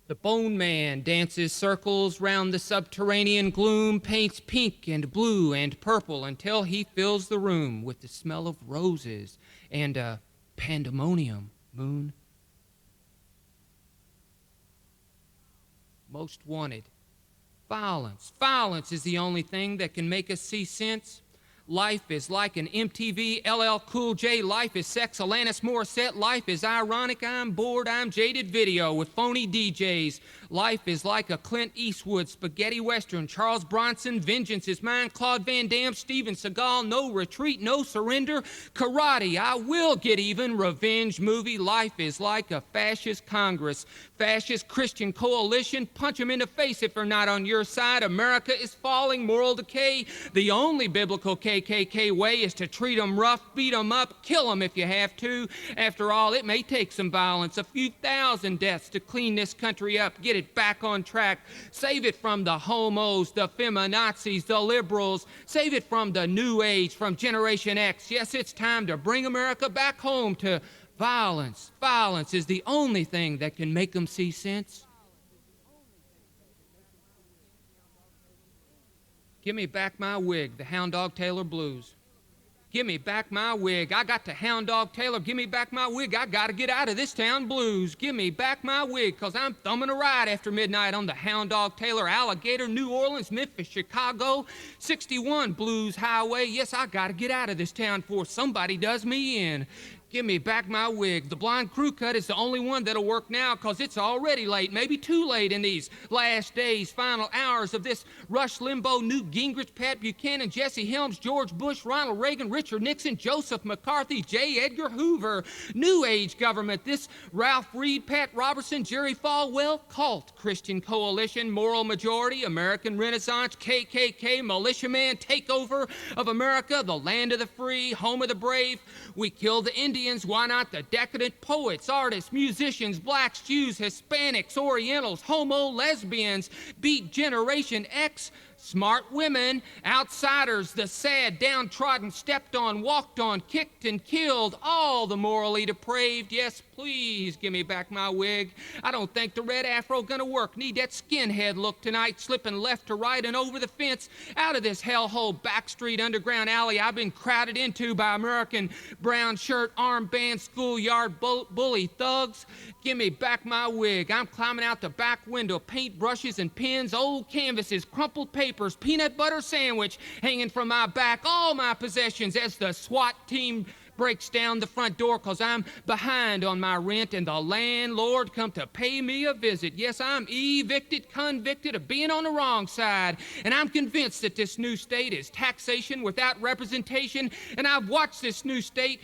The Bone Man dances circles round the subterranean gloom, paints pink and blue and purple until he fills the room with the smell of roses and pandemonium, Moon. Most wanted. Violence. Violence is the only thing that can make us see sense. Life is like an MTV LL Cool J. Life is sex, Alanis Morissette. Life is ironic, I'm bored, I'm jaded video with phony DJs. Life is like a Clint Eastwood spaghetti western. Charles Bronson, Vengeance is Mine. Claude Van Damme, Steven Seagal, No Retreat, No Surrender. Karate, I will get even. Revenge movie. Life is like a fascist Congress. Fascist Christian coalition. Punch them in the face if they're not on your side. America is falling. Moral decay. The only biblical KKK way is to treat them rough, beat them up, kill them if you have to. After all, it may take some violence, a few thousand deaths to clean this country up, get it back on track, save it from the homos, the feminazis, the liberals, save it from the new age, from Generation X. Yes, it's time to bring America back home to violence. Violence is the only thing that can make them see sense. Give me back my wig, the Hound Dog Taylor Blues. Give me back my wig. I got to Hound Dog Taylor. Give me back my wig. I gotta get out of this town blues. Give me back my wig, cause I'm thumbing a ride after midnight on the Hound Dog Taylor, Alligator, New Orleans, Memphis, Chicago, 61 Blues Highway. Yes, I gotta get out of this town before somebody does me in. Give me back my wig. The blonde crew cut is the only one that'll work now, cause it's already late, maybe too late in these last days, final hours of this Rush Limbaugh, Newt Gingrich, Pat Buchanan, Jesse Helms, George Bush, Ronald Reagan, Richard Nixon, Joseph McCarthy, J. Edgar Hoover, New Age government, this Ralph Reed, Pat Robertson, Jerry Falwell, cult, Christian coalition, moral majority, American Renaissance, KKK, militiaman, takeover of America, the land of the free, home of the brave. We kill the Indians, why not the decadent poets, artists, musicians, blacks, Jews, Hispanics, Orientals, homo, lesbians, beat Generation X, smart women, outsiders, the sad, downtrodden, stepped on, walked on, kicked and killed, all the morally depraved. Yes, please give me back my wig. I don't think the red afro gonna work. Need that skinhead look tonight, slipping left to right and over the fence, out of this hellhole backstreet underground alley I've been crowded into by American brown shirt, armband, schoolyard bully thugs. Give me back my wig. I'm climbing out the back window, paint brushes and pens, old canvases, crumpled papers, peanut butter sandwich hanging from my back, all my possessions as the SWAT team breaks down the front door, cause I'm behind on my rent and the landlord come to pay me a visit. Yes, I'm evicted, convicted of being on the wrong side, and I'm convinced that this new state is taxation without representation, and I've watched this new state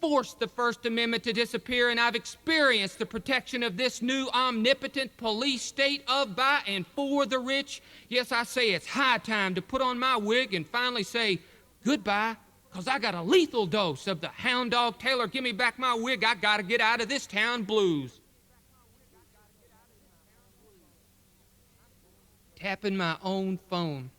forced the First Amendment to disappear, and I've experienced the protection of this new omnipotent police state of, by, and for the rich. Yes, I say it's high time to put on my wig and finally say goodbye, cause I got a lethal dose of the Hound Dog Taylor. Give me back my wig. I gotta get out of this town blues. Tapping my own phone.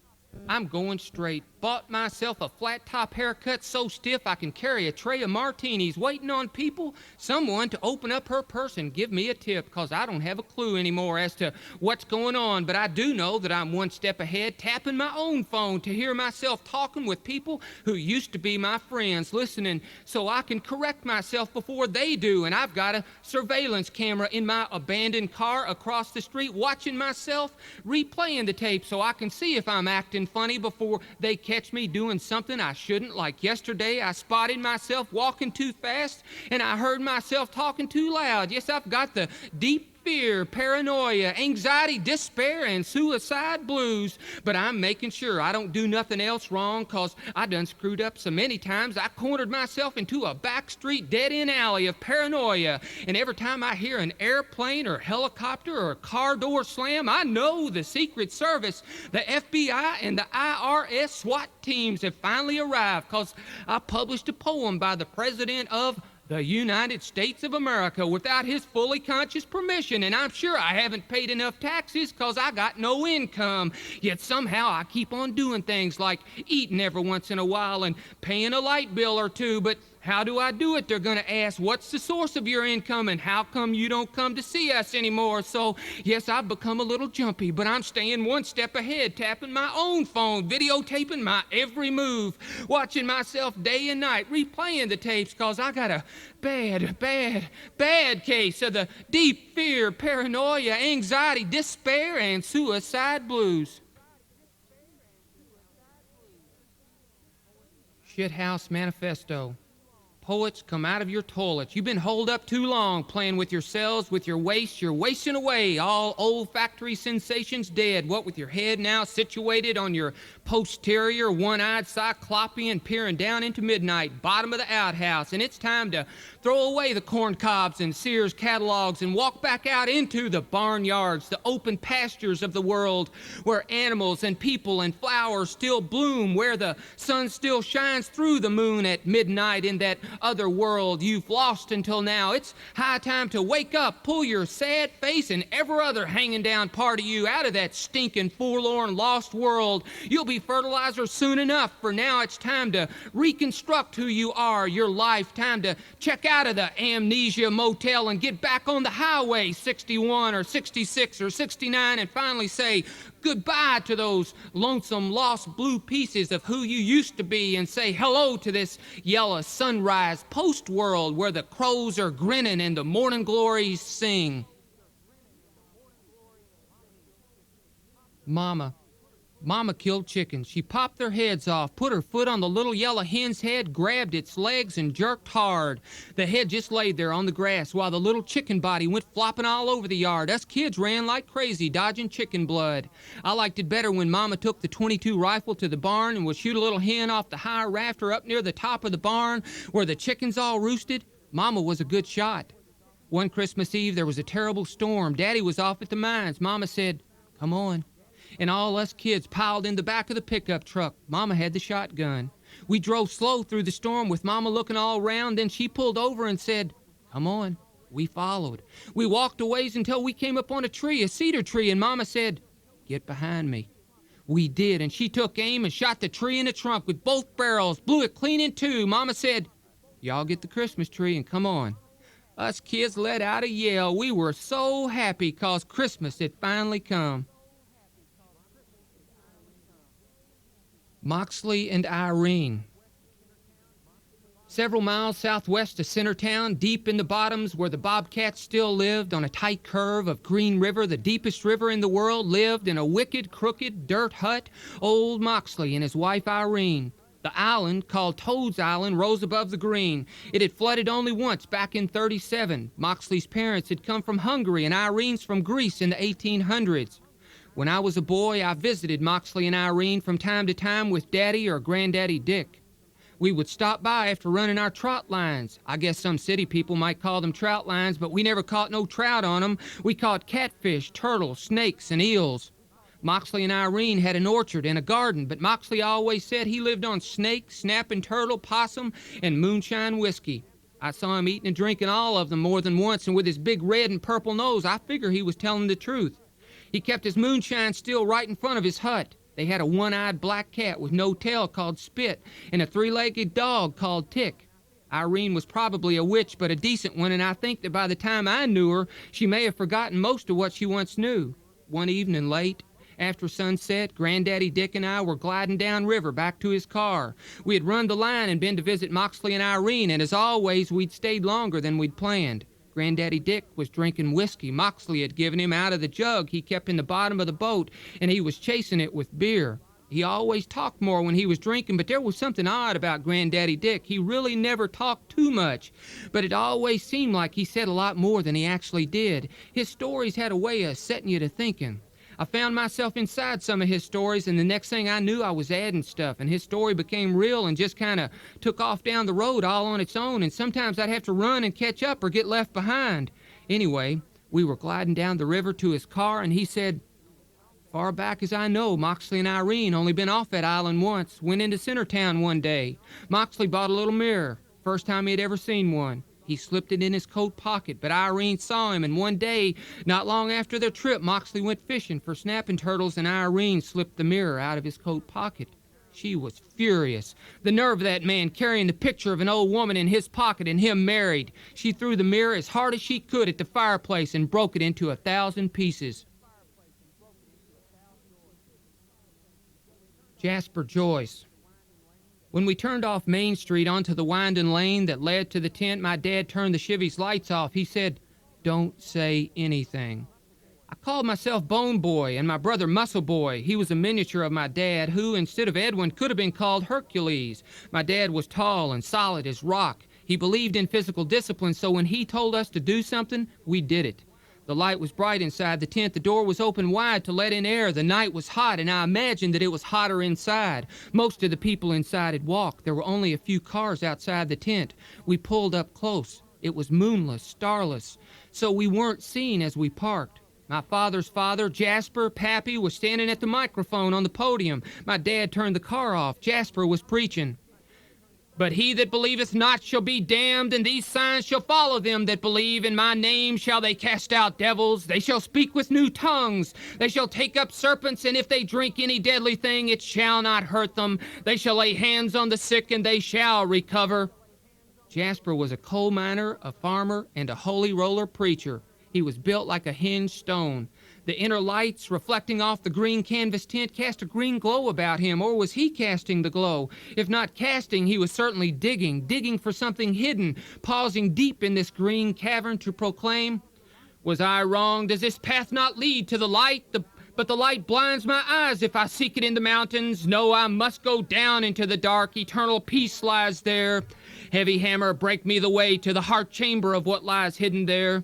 I'm going straight. Bought myself a flat top haircut so stiff I can carry a tray of martinis, waiting on people, someone to open up her purse and give me a tip, cause I don't have a clue anymore as to what's going on, but I do know that I'm one step ahead, tapping my own phone to hear myself talking with people who used to be my friends, listening so I can correct myself before they do, and I've got a surveillance camera in my abandoned car across the street watching myself, replaying the tape so I can see if I'm acting funny before they catch me doing something I shouldn't. Like yesterday, I spotted myself walking too fast, and I heard myself talking too loud. Yes, I've got the deep fear, paranoia, anxiety, despair, and suicide blues. But I'm making sure I don't do nothing else wrong, cause I done screwed up so many times I cornered myself into a backstreet dead-end alley of paranoia. And every time I hear an airplane or helicopter or a car door slam, I know the Secret Service, the FBI, and the IRS SWAT teams have finally arrived, cause I published a poem by the President of the United States of America without his fully conscious permission, and I'm sure I haven't paid enough taxes cause I got no income. Yet somehow I keep on doing things like eating every once in a while and paying a light bill or two, but How do I do it? They're gonna ask, what's the source of your income and how come you don't come to see us anymore? So, yes, I've become a little jumpy, but I'm staying one step ahead, tapping my own phone, videotaping my every move, watching myself day and night, replaying the tapes, cause I got a bad case of the deep fear, paranoia, anxiety, despair, and suicide blues. Shithouse Manifesto. Poets, come out of your toilets. You've been holed up too long playing with your cells, with your waste. You're wasting away. All olfactory sensations dead. What with your head now situated on your posterior, one-eyed cyclopean peering down into midnight, bottom of the outhouse. And it's time to throw away the corn cobs and Sears catalogs and walk back out into the barnyards, the open pastures of the world, where animals and people and flowers still bloom, where the sun still shines through the moon at midnight in that other world you've lost until now. It's high time to wake up, pull your sad face and every other hanging down part of you out of that stinking, forlorn, lost world. You'll be fertilizer soon enough, for now it's time to reconstruct who you are, your life. Time to check out of the amnesia motel and get back on the highway 61 or 66 or 69 and finally say goodbye to those lonesome, lost blue pieces of who you used to be and say hello to this yellow sunrise post-world where the crows are grinning and the morning glories sing. Mama killed chickens. She popped their heads off, put her foot on the little yellow hen's head, grabbed its legs, and jerked hard. The head just laid there on the grass while the little chicken body went flopping all over the yard. Us kids ran like crazy, dodging chicken blood. I liked it better when Mama took the .22 rifle to the barn and would shoot a little hen off the high rafter up near the top of the barn where the chickens all roosted. Mama was a good shot. One Christmas Eve, there was a terrible storm. Daddy was off at the mines. Mama said, "Come on." And all us kids piled in the back of the pickup truck. Mama had the shotgun. We drove slow through the storm with Mama looking all around. Then she pulled over and said, "Come on." We followed. We walked a ways until we came up on a tree, a cedar tree, and Mama said, "Get behind me." We did, and she took aim and shot the tree in the trunk with both barrels, blew it clean in two. Mama said, "Y'all get the Christmas tree and come on." Us kids let out a yell. We were so happy 'cause Christmas had finally come. Moxley and Irene. Several miles southwest of Centertown, deep in the bottoms where the bobcats still lived, on a tight curve of Green River, the deepest river in the world, lived in a wicked, crooked dirt hut old Moxley and his wife Irene. The island, called Toad's Island, rose above the green. It had flooded only once, back in '37. Moxley's parents had come from Hungary and Irene's from Greece in the 1800s. When I was a boy, I visited Moxley and Irene from time to time with Daddy or Granddaddy Dick. We would stop by after running our trot lines. I guess some city people might call them trout lines, but we never caught no trout on them. We caught catfish, turtles, snakes, and eels. Moxley and Irene had an orchard and a garden, but Moxley always said he lived on snake, snapping turtle, possum, and moonshine whiskey. I saw him eating and drinking all of them more than once, and with his big red and purple nose, I figure he was telling the truth. He kept his moonshine still right in front of his hut. They had a one-eyed black cat with no tail called Spit and a three-legged dog called Tick. Irene was probably a witch, but a decent one, and I think that by the time I knew her, she may have forgotten most of what she once knew. One evening late, after sunset, Granddaddy Dick and I were gliding down river back to his car. We had run the line and been to visit Moxley and Irene, and as always, we'd stayed longer than we'd planned. Granddaddy Dick was drinking whiskey Moxley had given him out of the jug he kept in the bottom of the boat, and he was chasing it with beer. He always talked more when he was drinking, but there was something odd about Granddaddy Dick. He really never talked too much, but it always seemed like he said a lot more than he actually did. His stories had a way of setting you to thinking. I found myself inside some of his stories, and the next thing I knew, I was adding stuff, and his story became real and just kind of took off down the road all on its own, and sometimes I'd have to run and catch up or get left behind. Anyway, we were gliding down the river to his car, and he said, "Far back as I know, Moxley and Irene only been off that island once. Went into Centertown one day. Moxley bought a little mirror. First time he'd ever seen one. He slipped it in his coat pocket, but Irene saw him, and one day, not long after their trip, Moxley went fishing for snapping turtles, and Irene slipped the mirror out of his coat pocket. She was furious. The nerve of that man carrying the picture of an old woman in his pocket and him married. She threw the mirror as hard as she could at the fireplace and broke it into 1,000 pieces. Jasper Joyce. When we turned off Main Street onto the winding lane that led to the tent, my dad turned the Chevy's lights off. He said, "Don't say anything." I called myself Bone Boy and my brother Muscle Boy. He was a miniature of my dad who, instead of Edwin, could have been called Hercules. My dad was tall and solid as rock. He believed in physical discipline, so when he told us to do something, we did it. The light was bright inside the tent. The door was open wide to let in air. The night was hot, and I imagined that it was hotter inside. Most of the people inside had walked. There were only a few cars outside the tent. We pulled up close. It was moonless, starless, so we weren't seen as we parked. My father's father, Jasper, Pappy, was standing at the microphone on the podium. My dad turned the car off. Jasper was preaching. "But he that believeth not shall be damned, and these signs shall follow them that believe. In my name shall they cast out devils. They shall speak with new tongues. They shall take up serpents, and if they drink any deadly thing, it shall not hurt them. They shall lay hands on the sick, and they shall recover." Jasper was a coal miner, a farmer, and a holy roller preacher. He was built like a hinged stone. The inner lights, reflecting off the green canvas tent, cast a green glow about him, or was he casting the glow? If not casting, he was certainly digging for something hidden, pausing deep in this green cavern to proclaim, "Was I wrong? Does this path not lead to the light? But the light blinds my eyes if I seek it in the mountains. No, I must go down into the dark. Eternal peace lies there. Heavy hammer, break me the way to the heart chamber of what lies hidden there."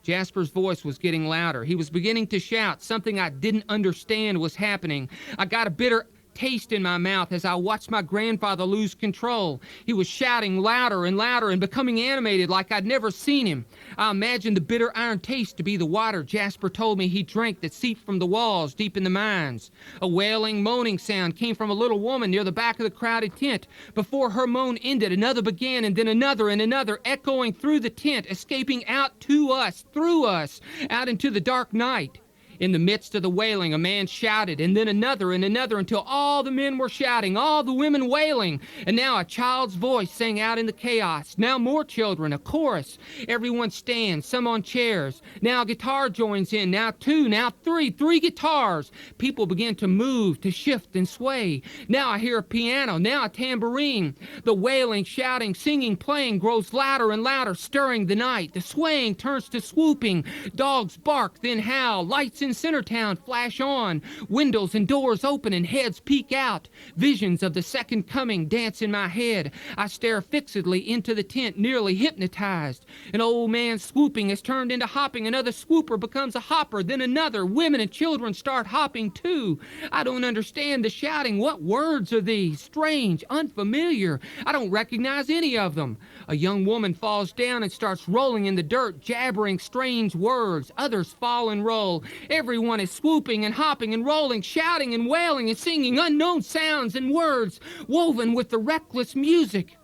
Jasper's voice was getting louder. He was beginning to shout. Something I didn't understand was happening. I got a bitter taste in my mouth as I watched my grandfather lose control. He was shouting louder and becoming animated like I'd never seen him. I imagined the bitter iron taste to be the water Jasper told me he drank that seeped from the walls deep in the mines. A wailing, moaning sound came from a little woman near the back of the crowded tent. Before her moan ended, another began, and then another and another, echoing through the tent, escaping out to us, through us, out into the dark night. In the midst of the wailing, a man shouted, and then another and another, until all the men were shouting, all the women wailing. And now a child's voice sang out in the chaos. Now more children, a chorus. Everyone stands, some on chairs. Now a guitar joins in, now two, now three guitars. People begin to move, to shift and sway. Now I hear a piano, now a tambourine. The wailing, shouting, singing, playing grows louder and louder, stirring the night. The swaying turns to swooping. Dogs bark, then howl. Lights in Centertown flash on. Windows and doors open and heads peek out. Visions of the second coming dance in my head. I stare fixedly into the tent, nearly hypnotized. An old man swooping has turned into hopping. Another swooper becomes a hopper, then another. Women and children start hopping too. I don't understand the shouting. What words are these? Strange, unfamiliar. I don't recognize any of them. A young woman falls down and starts rolling in the dirt, jabbering strange words. Others fall and roll. Everyone is swooping and hopping and rolling, shouting and wailing and singing unknown sounds and words woven with the reckless music.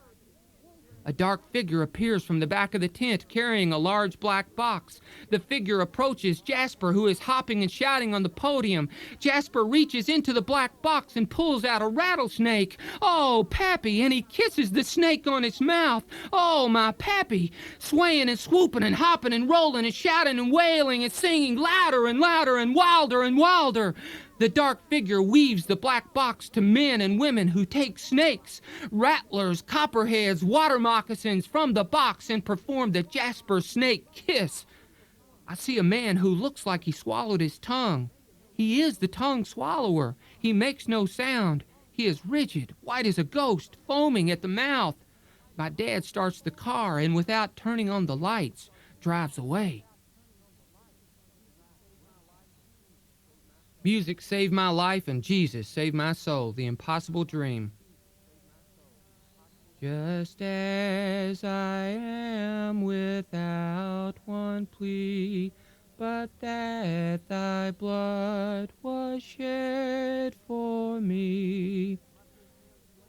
A dark figure appears from the back of the tent, carrying a large black box. The figure approaches Jasper, who is hopping and shouting on the podium. Jasper reaches into the black box and pulls out a rattlesnake. "Oh, Pappy!" and he kisses the snake on its mouth. "Oh, my Pappy!" Swaying and swooping and hopping and rolling and shouting and wailing and singing louder and louder and wilder and wilder. The dark figure weaves the black box to men and women who take snakes, rattlers, copperheads, water moccasins from the box and perform the Jasper snake kiss. I see a man who looks like he swallowed his tongue. He is the tongue swallower. He makes no sound. He is rigid, white as a ghost, foaming at the mouth. My dad starts the car and, without turning on the lights, drives away. Music saved my life and Jesus saved my soul. The Impossible Dream. Just as I am without one plea, but that thy blood was shed for me.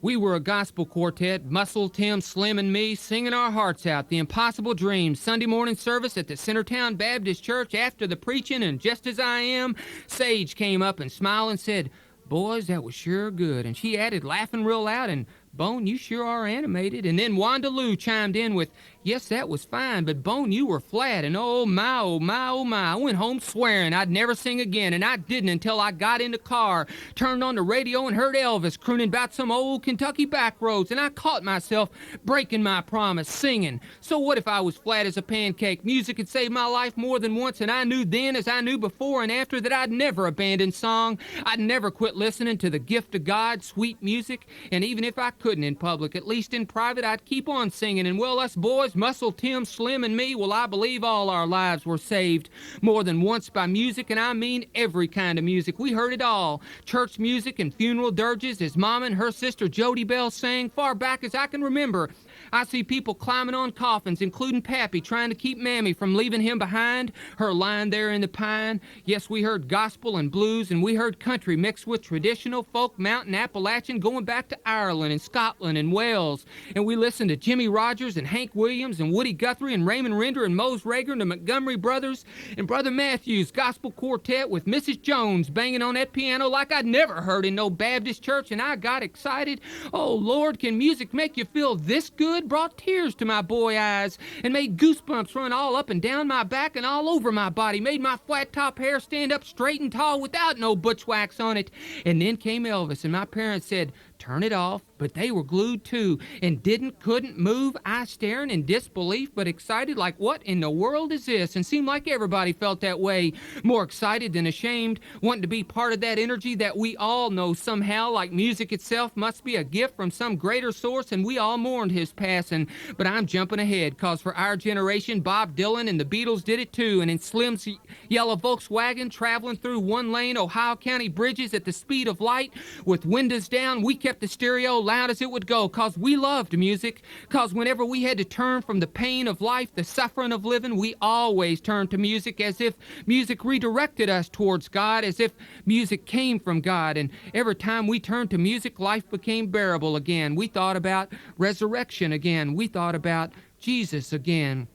We were a gospel quartet, Muscle, Tim, Slim, and me, singing our hearts out. The Impossible Dream. Sunday morning service at the Centertown Baptist Church. After the preaching and just as I am, Sage came up and smiled and said, Boys, that was sure good. And she added, laughing real loud, and Bone, you sure are animated. And then Wanda Lou chimed in with, yes, that was fine, but Bone, you were flat. And oh my, oh my, oh my. I went home swearing I'd never sing again, and I didn't until I got in the car, turned on the radio and heard Elvis crooning about some old Kentucky back roads, and I caught myself breaking my promise, singing. So what if I was flat as a pancake? Music had saved my life more than once, and I knew then, as I knew before and after, that I'd never abandon song. I'd never quit listening to the gift of God, sweet music, and even if I couldn't in public, at least in private, I'd keep on singing. And well, us boys, Muscle, Tim, Slim, and me, well, I believe all our lives were saved more than once by music, and I mean every kind of music. We heard it all. Church music and funeral dirges as Mama and her sister Jody Bell sang far back as I can remember. I see people climbing on coffins, including Pappy, trying to keep Mammy from leaving him behind, her lying there in the pine. Yes, we heard gospel and blues, and we heard country mixed with traditional folk, mountain Appalachian, going back to Ireland and Scotland and Wales. And we listened to Jimmy Rogers and Hank Williams and Woody Guthrie and Raymond Render and Mose Rager and the Montgomery Brothers and Brother Matthews Gospel Quartet with Mrs. Jones banging on that piano like I'd never heard in no Baptist church, and I got excited. Oh, Lord, can music make you feel this good? Brought tears to my boy eyes and made goosebumps run all up and down my back and all over my body, made my flat top hair stand up straight and tall without no butch wax on it. And then came Elvis, and my parents said, turn it off, but they were glued too and couldn't move. I staring in disbelief but excited like, what in the world is this? And seemed like everybody felt that way, more excited than ashamed, wanting to be part of that energy that we all know somehow, like music itself must be a gift from some greater source, and we all mourned his passing. But I'm jumping ahead, cause for our generation, Bob Dylan and the Beatles did it too, and in Slim's yellow Volkswagen traveling through one-lane Ohio County bridges at the speed of light with windows down, we kept the stereo loud as it would go, cause we loved music, cause whenever we had to turn from the pain of life, the suffering of living, we always turned to music, as if music redirected us towards God, as if music came from God. And every time we turned to music, life became bearable again. We thought about resurrection again. We thought about Jesus again.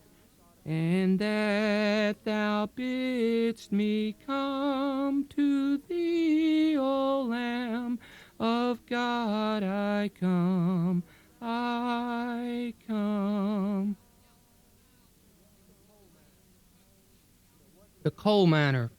And that thou bidst me come to thee, O Lamb of God, I come, I come. The Coal Miner.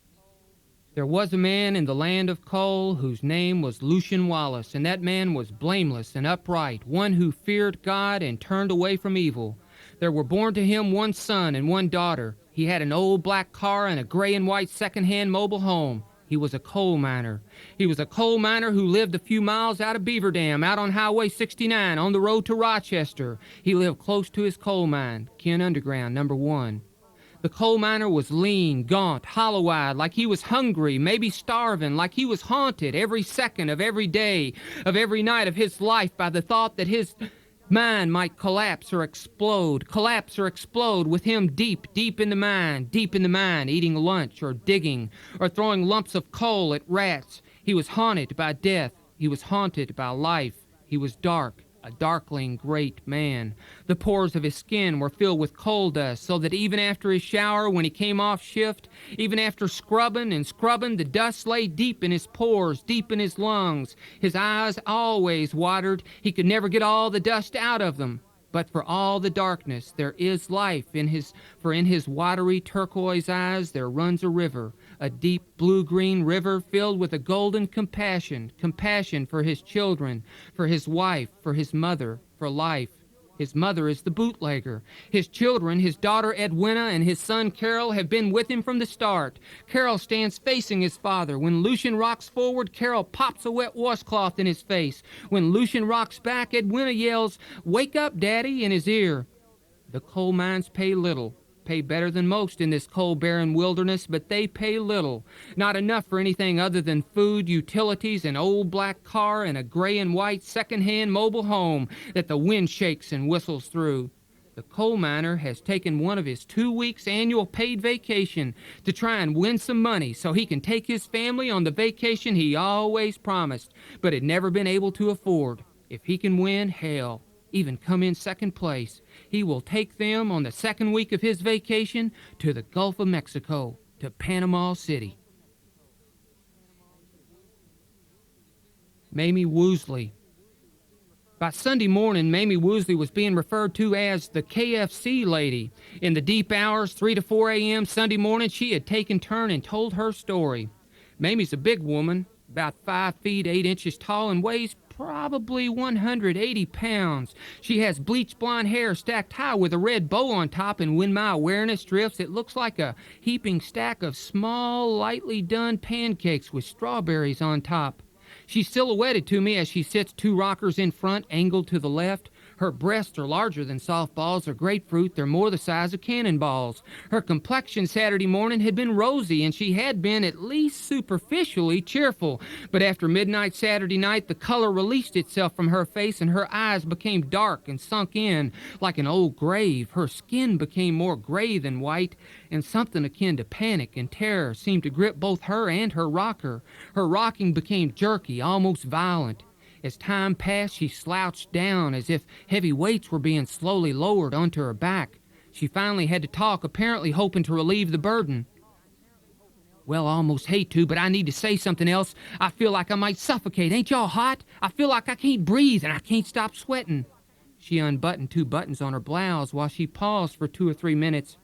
There was a man in the land of coal whose name was Lucian Wallace, and that man was blameless and upright, one who feared God and turned away from evil. There were born to him one son and one daughter. He had an old black car and a gray and white second-hand mobile home. He was a coal miner. He was a coal miner who lived a few miles out of Beaver Dam, out on Highway 69, on the road to Rochester. He lived close to his coal mine, Ken Underground, number 1. The coal miner was lean, gaunt, hollow-eyed, like he was hungry, maybe starving, like he was haunted every second of every day, of every night of his life by the thought that his mine might collapse or explode with him deep in the mine, eating lunch or digging or throwing lumps of coal at rats. He was haunted by death. He was haunted by life. He was dark, a darkling great man. The pores of his skin were filled with coal dust, so that even after his shower, when he came off shift, even after scrubbing, the dust lay deep in his pores, deep in his lungs. His eyes always watered. He could never get all the dust out of them. But for all the darkness, there is life in his watery turquoise eyes there runs a river, a deep blue-green river filled with a golden compassion for his children, for his wife, for his mother, for life. His mother is the bootlegger. His children, his daughter Edwina and his son Carol, have been with him from the start. Carol stands facing his father. When Lucian rocks forward, Carol pops a wet washcloth in his face. When Lucian rocks back, Edwina yells, "Wake up, Daddy," in his ear. The coal mines pay little. Pay better than most in this coal-barren wilderness, but they pay little. Not enough for anything other than food, utilities, an old black car, and a gray and white second-hand mobile home that the wind shakes and whistles through. The coal miner has taken one of his 2 weeks' annual paid vacation to try and win some money so he can take his family on the vacation he always promised, but had never been able to afford. If he can win, hell, even come in second place, he will take them on the second week of his vacation to the Gulf of Mexico, to Panama City. Maimee Woosley. By Sunday morning, Maimee Woosley was being referred to as the KFC lady. In the deep hours, 3 to 4 a.m. Sunday morning, she had taken turn and told her story. Mamie's a big woman, about 5 feet 8 inches tall, and weighs probably 180 pounds. She has bleached blonde hair stacked high with a red bow on top, and when my awareness drifts, it looks like a heaping stack of small, lightly done pancakes with strawberries on top. She's silhouetted to me as she sits 2 rockers in front, angled to the left. Her breasts are larger than softballs or grapefruit. They're more the size of cannonballs. Her complexion Saturday morning had been rosy, and she had been at least superficially cheerful. But after midnight Saturday night, the color released itself from her face, and her eyes became dark and sunk in like an old grave. Her skin became more gray than white, and something akin to panic and terror seemed to grip both her and her rocker. Her rocking became jerky, almost violent. As time passed, she slouched down as if heavy weights were being slowly lowered onto her back. She finally had to talk, apparently hoping to relieve the burden. "Well, I almost hate to, but I need to say something else. I feel like I might suffocate. Ain't y'all hot? I feel like I can't breathe, and I can't stop sweating." She unbuttoned 2 buttons on her blouse while she paused for 2 or 3 minutes.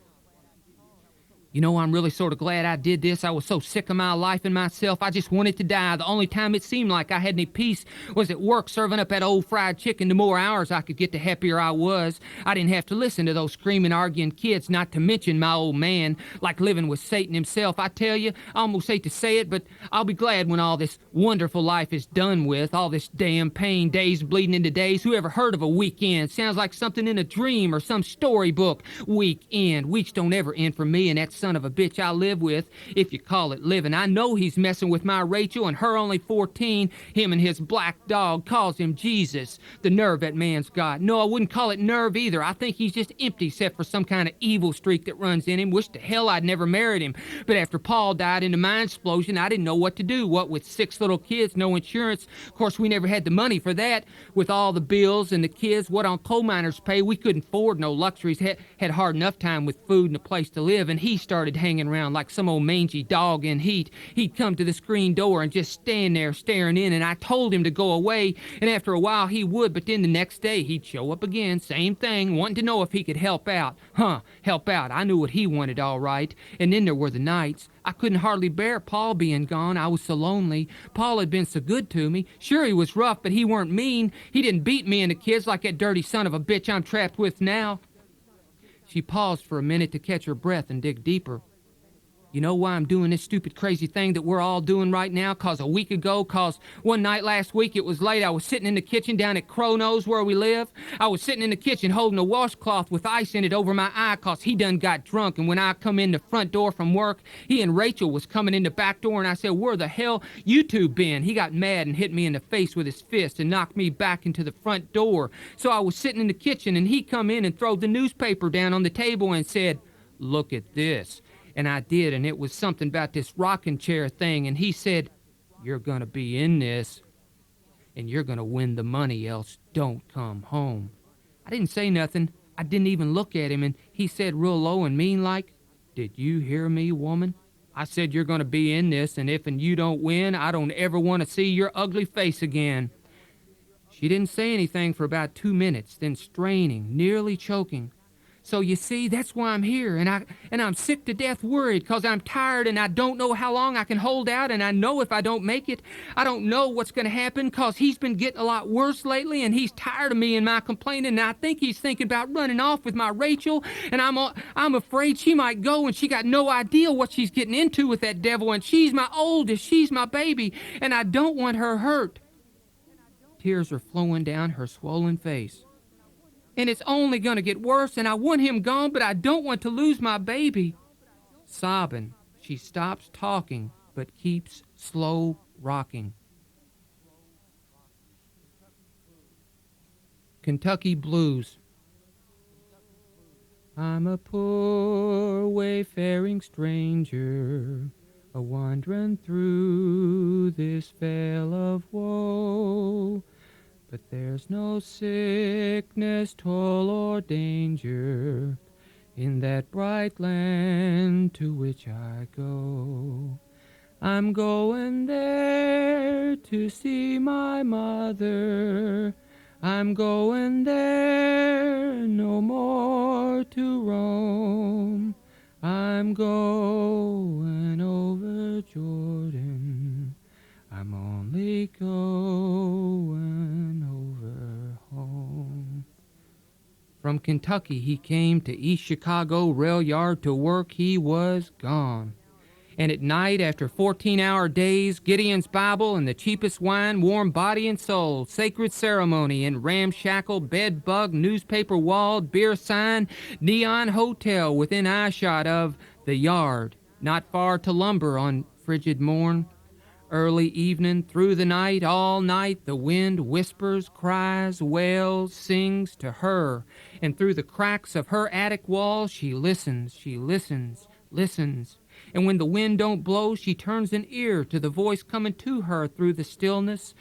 "You know, I'm really sort of glad I did this. I was so sick of my life and myself. I just wanted to die. The only time it seemed like I had any peace was at work serving up that old fried chicken. The more hours I could get, the happier I was. I didn't have to listen to those screaming, arguing kids, not to mention my old man, like living with Satan himself. I tell you, I almost hate to say it, but I'll be glad when all this wonderful life is done with, all this damn pain, days bleeding into days. Who ever heard of a weekend? Sounds like something in a dream or some storybook. Weekend. Weeks don't ever end for me and that son of a bitch I live with, if you call it living. I know he's messing with my Rachel, and her only 14. Him and his black dog calls him Jesus. The nerve that man's got. No, I wouldn't call it nerve either. I think he's just empty except for some kind of evil streak that runs in him. Wish to hell I'd never married him. But after Paul died in the mine explosion, I didn't know what to do. What with 6 little kids, no insurance. Of course, we never had the money for that. With all the bills and the kids, what on coal miners pay, we couldn't afford no luxuries. Had hard enough time with food and a place to live, and he started hanging around like some old mangy dog in heat. He'd come to the screen door and just stand there staring in, and I told him to go away, and after a while he would, but then the next day he'd show up again, same thing, wanting to know if he could help out. Help out. I knew what he wanted all right. And then there were the nights. I couldn't hardly bear Paul being gone. I was so lonely. Paul had been so good to me. Sure, he was rough, but he weren't mean. He didn't beat me and the kids like that dirty son of a bitch I'm trapped with now. She paused for a minute to catch her breath and dig deeper. "You know why I'm doing this stupid crazy thing that we're all doing right now? 'Cause a week ago, 'cause one night last week, it was late, I was sitting in the kitchen down at Crono's where we live. I was sitting in the kitchen holding a washcloth with ice in it over my eye 'cause he done got drunk, and when I come in the front door from work, he and Rachel was coming in the back door, and I said, 'Where the hell you two been?' He got mad and hit me in the face with his fist and knocked me back into the front door. So I was sitting in the kitchen, and he come in and throwed the newspaper down on the table and said, 'Look at this.' And I did, and it was something about this rocking chair thing, and he said, 'You're gonna be in this, and you're gonna win the money, else don't come home.' I didn't say nothing. I didn't even look at him, and he said real low and mean like, 'Did you hear me, woman? I said you're gonna be in this, and if you don't win, I don't ever want to see your ugly face again.' She didn't say anything for about 2 minutes, then straining, nearly choking. 'So you see, that's why I'm here, and I'm sick to death worried, 'cause I'm tired and I don't know how long I can hold out, and I know if I don't make it, I don't know what's going to happen, 'cause he's been getting a lot worse lately, and he's tired of me and my complaining, and I think he's thinking about running off with my Rachel, and I'm afraid she might go, and she got no idea what she's getting into with that devil, and she's my oldest, she's my baby, and I don't want her hurt.' Tears are flowing down her swollen face. 'And it's only going to get worse, and I want him gone, but I don't want to lose my baby.' Sobbing, she stops talking, but keeps slow rocking. Kentucky Blues. I'm a poor wayfaring stranger, a-wandering through this vale of woe. But there's no sickness, toil, or danger in that bright land to which I go. I'm going there to see my mother. I'm going there no more to roam. I'm going over Jordan. I'm only going over home. From Kentucky he came to East Chicago rail yard to work. He was gone. And at night, after 14-hour days, Gideon's Bible and the cheapest wine warm body and soul, sacred ceremony and ramshackle, bed-bug, newspaper-walled, beer sign, neon hotel within eyeshot of the yard, not far to lumber on frigid morn. Early evening, through the night, all night, the wind whispers, cries, wails, sings to her, and through the cracks of her attic wall she listens, listens. And when the wind don't blow, she turns an ear to the voice coming to her through the stillness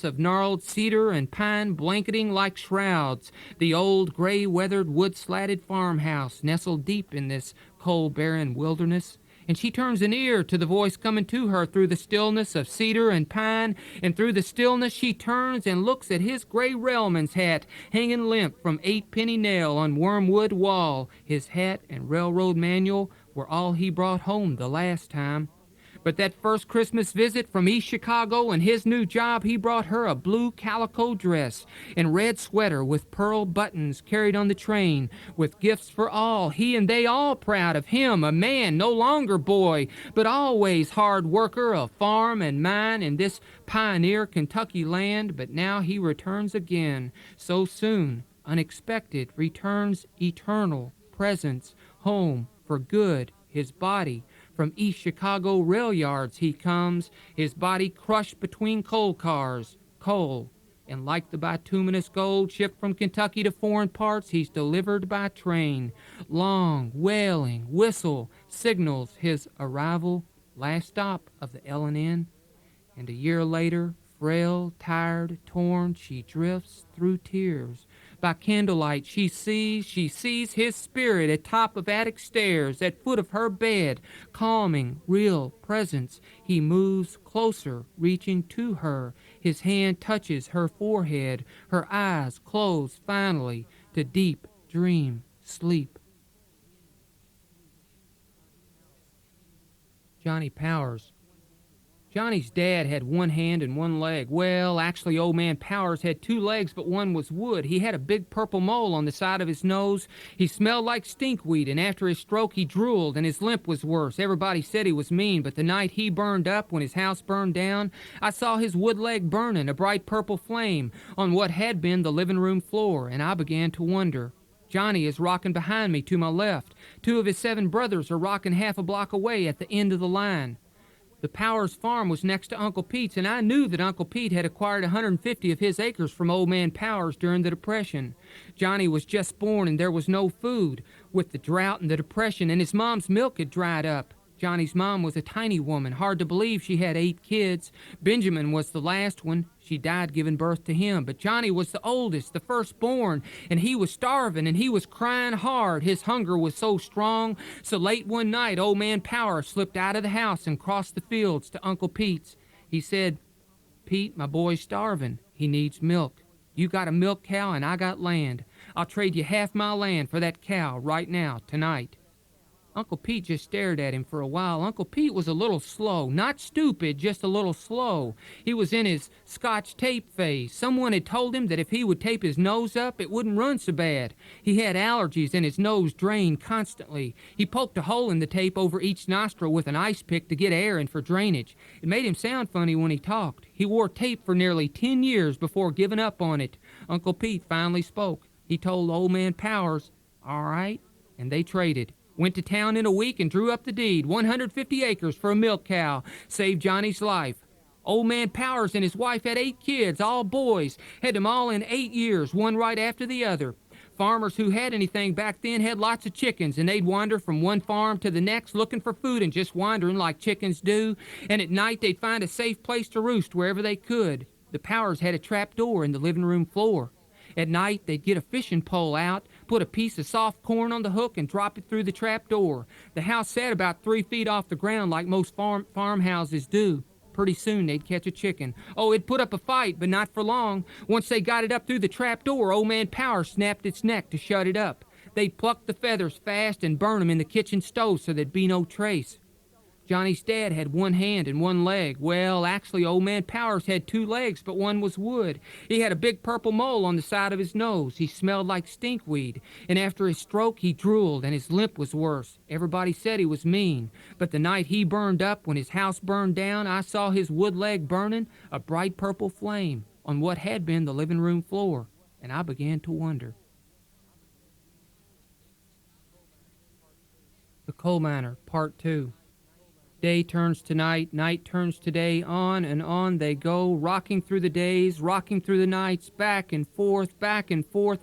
of gnarled cedar and pine blanketing like shrouds the old gray-weathered wood-slatted farmhouse nestled deep in this coal-barren wilderness. And she turns an ear to the voice coming to her through the stillness of cedar and pine, and through the stillness she turns and looks at his gray railman's hat hanging limp from 8-penny nail on wormwood wall. His hat and railroad manual were all he brought home the last time. But that first Christmas visit from East Chicago and his new job, he brought her a blue calico dress and red sweater with pearl buttons carried on the train, with gifts for all, he and they all proud of him, a man, no longer boy, but always hard worker of farm and mine in this pioneer Kentucky land. But now he returns again, so soon, unexpected, returns eternal, presence, home, for good, his body. From East Chicago rail yards he comes, his body crushed between coal cars, coal. And like the bituminous gold shipped from Kentucky to foreign parts, he's delivered by train. Long, wailing, whistle signals his arrival, last stop of the L&N. And a year later, frail, tired, torn, she drifts through tears. By candlelight she sees his spirit atop of attic stairs, at foot of her bed, calming, real presence. He moves closer, reaching to her. His hand touches her forehead. Her eyes close finally to deep dream sleep. Johnny Powers. Johnny's dad had one hand and one leg. Well, actually, old man Powers had two legs, but one was wood. He had a big purple mole on the side of his nose. He smelled like stinkweed, and after his stroke, he drooled, and his limp was worse. Everybody said he was mean, but the night he burned up, when his house burned down, I saw his wood leg burning, a bright purple flame, on what had been the living room floor, and I began to wonder. Johnny is rocking behind me to my left. Two of his 7 brothers are rocking half a block away at the end of the line. The Powers farm was next to Uncle Pete's, and I knew that Uncle Pete had acquired 150 of his acres from old man Powers during the Depression. Johnny was just born, and there was no food with the drought and the Depression, and his mom's milk had dried up. Johnny's mom was a tiny woman. Hard to believe she had 8 kids. Benjamin was the last one. She died giving birth to him. But Johnny was the oldest, the firstborn, and he was starving, and he was crying hard. His hunger was so strong. So late one night, old man Power slipped out of the house and crossed the fields to Uncle Pete's. He said, "Pete, my boy's starving. He needs milk. You got a milk cow, and I got land. I'll trade you half my land for that cow right now, tonight." Uncle Pete just stared at him for a while. Uncle Pete was a little slow. Not stupid, just a little slow. He was in his Scotch tape phase. Someone had told him that if he would tape his nose up, it wouldn't run so bad. He had allergies and his nose drained constantly. He poked a hole in the tape over each nostril with an ice pick to get air in for drainage. It made him sound funny when he talked. He wore tape for nearly 10 years before giving up on it. Uncle Pete finally spoke. He told old man Powers, "All right," and they traded. Went to town in a week and drew up the deed. 150 acres for a milk cow. Saved Johnny's life. Old man Powers and his wife had 8 kids, all boys. Had them all in 8 years, one right after the other. Farmers who had anything back then had lots of chickens, and they'd wander from one farm to the next looking for food and just wandering like chickens do. And at night they'd find a safe place to roost wherever they could. The Powers had a trap door in the living room floor. At night, they'd get a fishing pole out, put a piece of soft corn on the hook and drop it through the trap door. The house sat about 3 feet off the ground like most farmhouses do. Pretty soon they'd catch a chicken. Oh, it'd put up a fight, but not for long. Once they got it up through the trap door, Old Man Power snapped its neck to shut it up. They'd pluck the feathers fast and burn 'em in the kitchen stove so there'd be no trace. Johnny's dad had one hand and one leg. Well, actually, Old Man Powers had 2 legs, but one was wood. He had a big purple mole on the side of his nose. He smelled like stinkweed. And after his stroke, he drooled, and his limp was worse. Everybody said he was mean. But the night he burned up, when his house burned down, I saw his wood leg burning, a bright purple flame, on what had been the living room floor. And I began to wonder. The Coal Miner, Part 2. Day turns to night, night turns to day, on and on they go, rocking through the days, rocking through the nights, back and forth,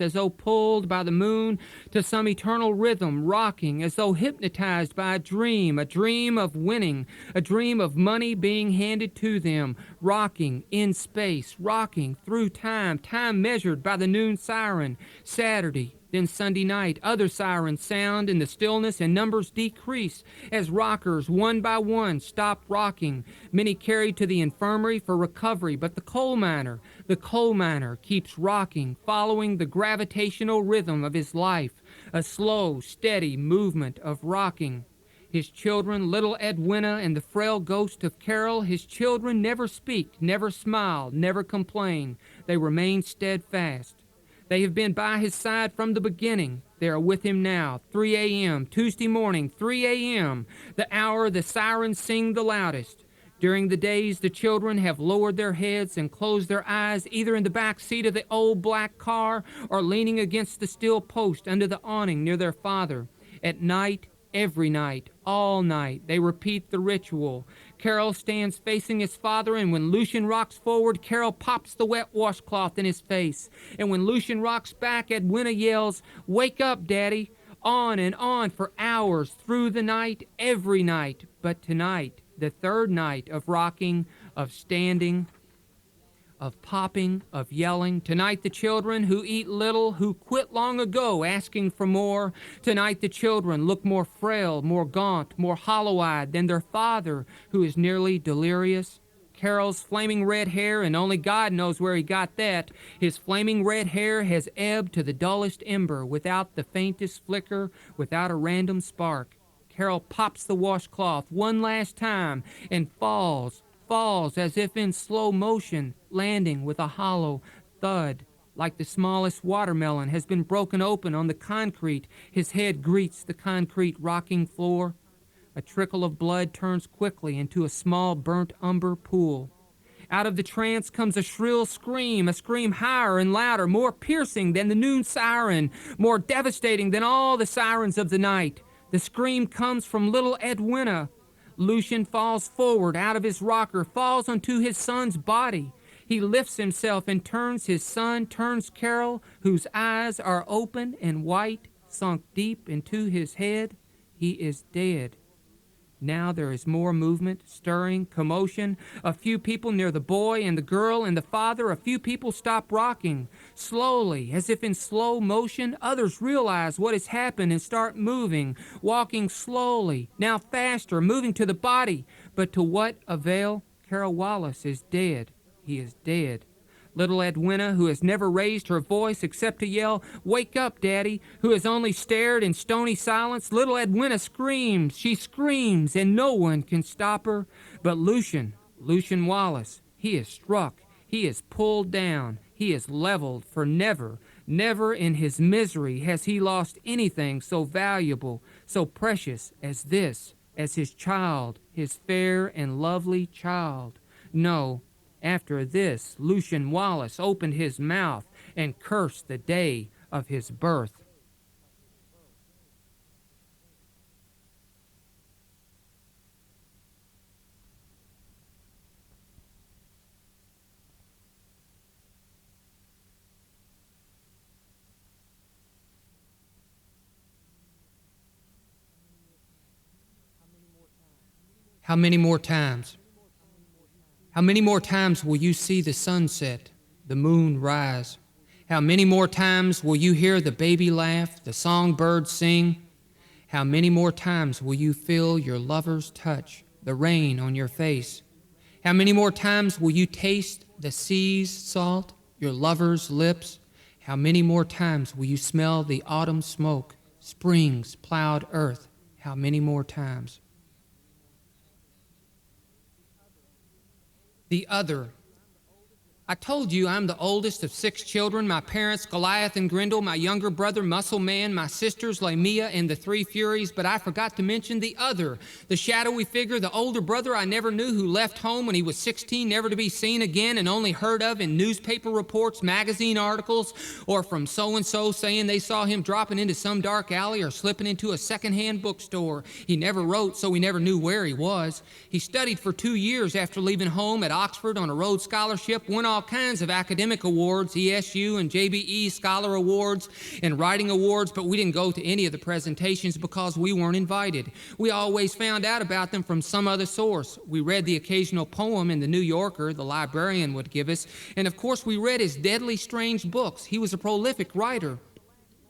as though pulled by the moon to some eternal rhythm, rocking, as though hypnotized by a dream of winning, a dream of money being handed to them, rocking in space, rocking through time, time measured by the noon siren. Saturday, then Sunday night, other sirens sound in the stillness, and numbers decrease as rockers, one by one, stop rocking. Many carried to the infirmary for recovery, but the coal miner keeps rocking, following the gravitational rhythm of his life, a slow, steady movement of rocking. His children, little Edwina and the frail ghost of Carol, his children never speak, never smile, never complain. They remain steadfast. They have been by his side from the beginning. They are with him now, 3 a.m., Tuesday morning, 3 a.m., the hour the sirens sing the loudest. During the days, the children have lowered their heads and closed their eyes, either in the back seat of the old black car or leaning against the steel post under the awning near their father. At night, every night, all night, they repeat the ritual. Carol stands facing his father, and when Lucian rocks forward, Carol pops the wet washcloth in his face. And when Lucian rocks back, Edwina yells, "Wake up, Daddy!" On and on for hours, through the night, every night. But tonight, the third night of rocking, of standing, of popping, of yelling. Tonight the children who eat little, who quit long ago asking for more. Tonight the children look more frail, more gaunt, more hollow-eyed than their father, who is nearly delirious. Carol's flaming red hair, and only God knows where he got that, his flaming red hair has ebbed to the dullest ember, without the faintest flicker, without a random spark. Carol pops the washcloth one last time and falls as if in slow motion, landing with a hollow thud, like the smallest watermelon has been broken open on the concrete. His head greets the concrete rocking floor. A trickle of blood turns quickly into a small burnt umber pool. Out of the trance comes a shrill scream, a scream higher and louder, more piercing than the noon siren, more devastating than all the sirens of the night. The scream comes from little Edwina. Lucian falls forward out of his rocker, falls onto his son's body. He lifts himself and turns his son, turns Carol, whose eyes are open and white, sunk deep into his head. He is dead. Now there is more movement, stirring, commotion. A few people near the boy and the girl and the father, a few people stop rocking. Slowly, as if in slow motion, others realize what has happened and start moving, walking slowly, now faster, moving to the body. But to what avail? Carol Wallace is dead. He is dead. Little Edwina, who has never raised her voice except to yell, "Wake up, Daddy," who has only stared in stony silence. Little Edwina screams. She screams, and no one can stop her. But Lucian Wallace, he is struck. He is pulled down. He is leveled, for never in his misery has he lost anything so valuable, so precious as this, as his child, his fair and lovely child. No. After this, Lucian Wallace opened his mouth and cursed the day of his birth. How many more times? How many more times will you see the sun set, the moon rise? How many more times will you hear the baby laugh, the songbird sing? How many more times will you feel your lover's touch, the rain on your face? How many more times will you taste the sea's salt, your lover's lips? How many more times will you smell the autumn smoke, spring's plowed earth? How many more times? The other. I told you I'm the oldest of 6 children. My parents, Goliath and Grendel, my younger brother, Muscle Man, my sisters, Lamia and the 3 Furies, but I forgot to mention the other, the shadowy figure, the older brother I never knew who left home when he was 16, never to be seen again and only heard of in newspaper reports, magazine articles, or from so-and-so saying they saw him dropping into some dark alley or slipping into a second-hand bookstore. He never wrote, so we never knew where he was. He studied for 2 years after leaving home at Oxford on a Rhodes Scholarship, went all kinds of academic awards, ESU and JBE Scholar Awards and Writing Awards, but we didn't go to any of the presentations because we weren't invited. We always found out about them from some other source. We read the occasional poem in the New Yorker the librarian would give us, and of course we read his deadly strange books. He was a prolific writer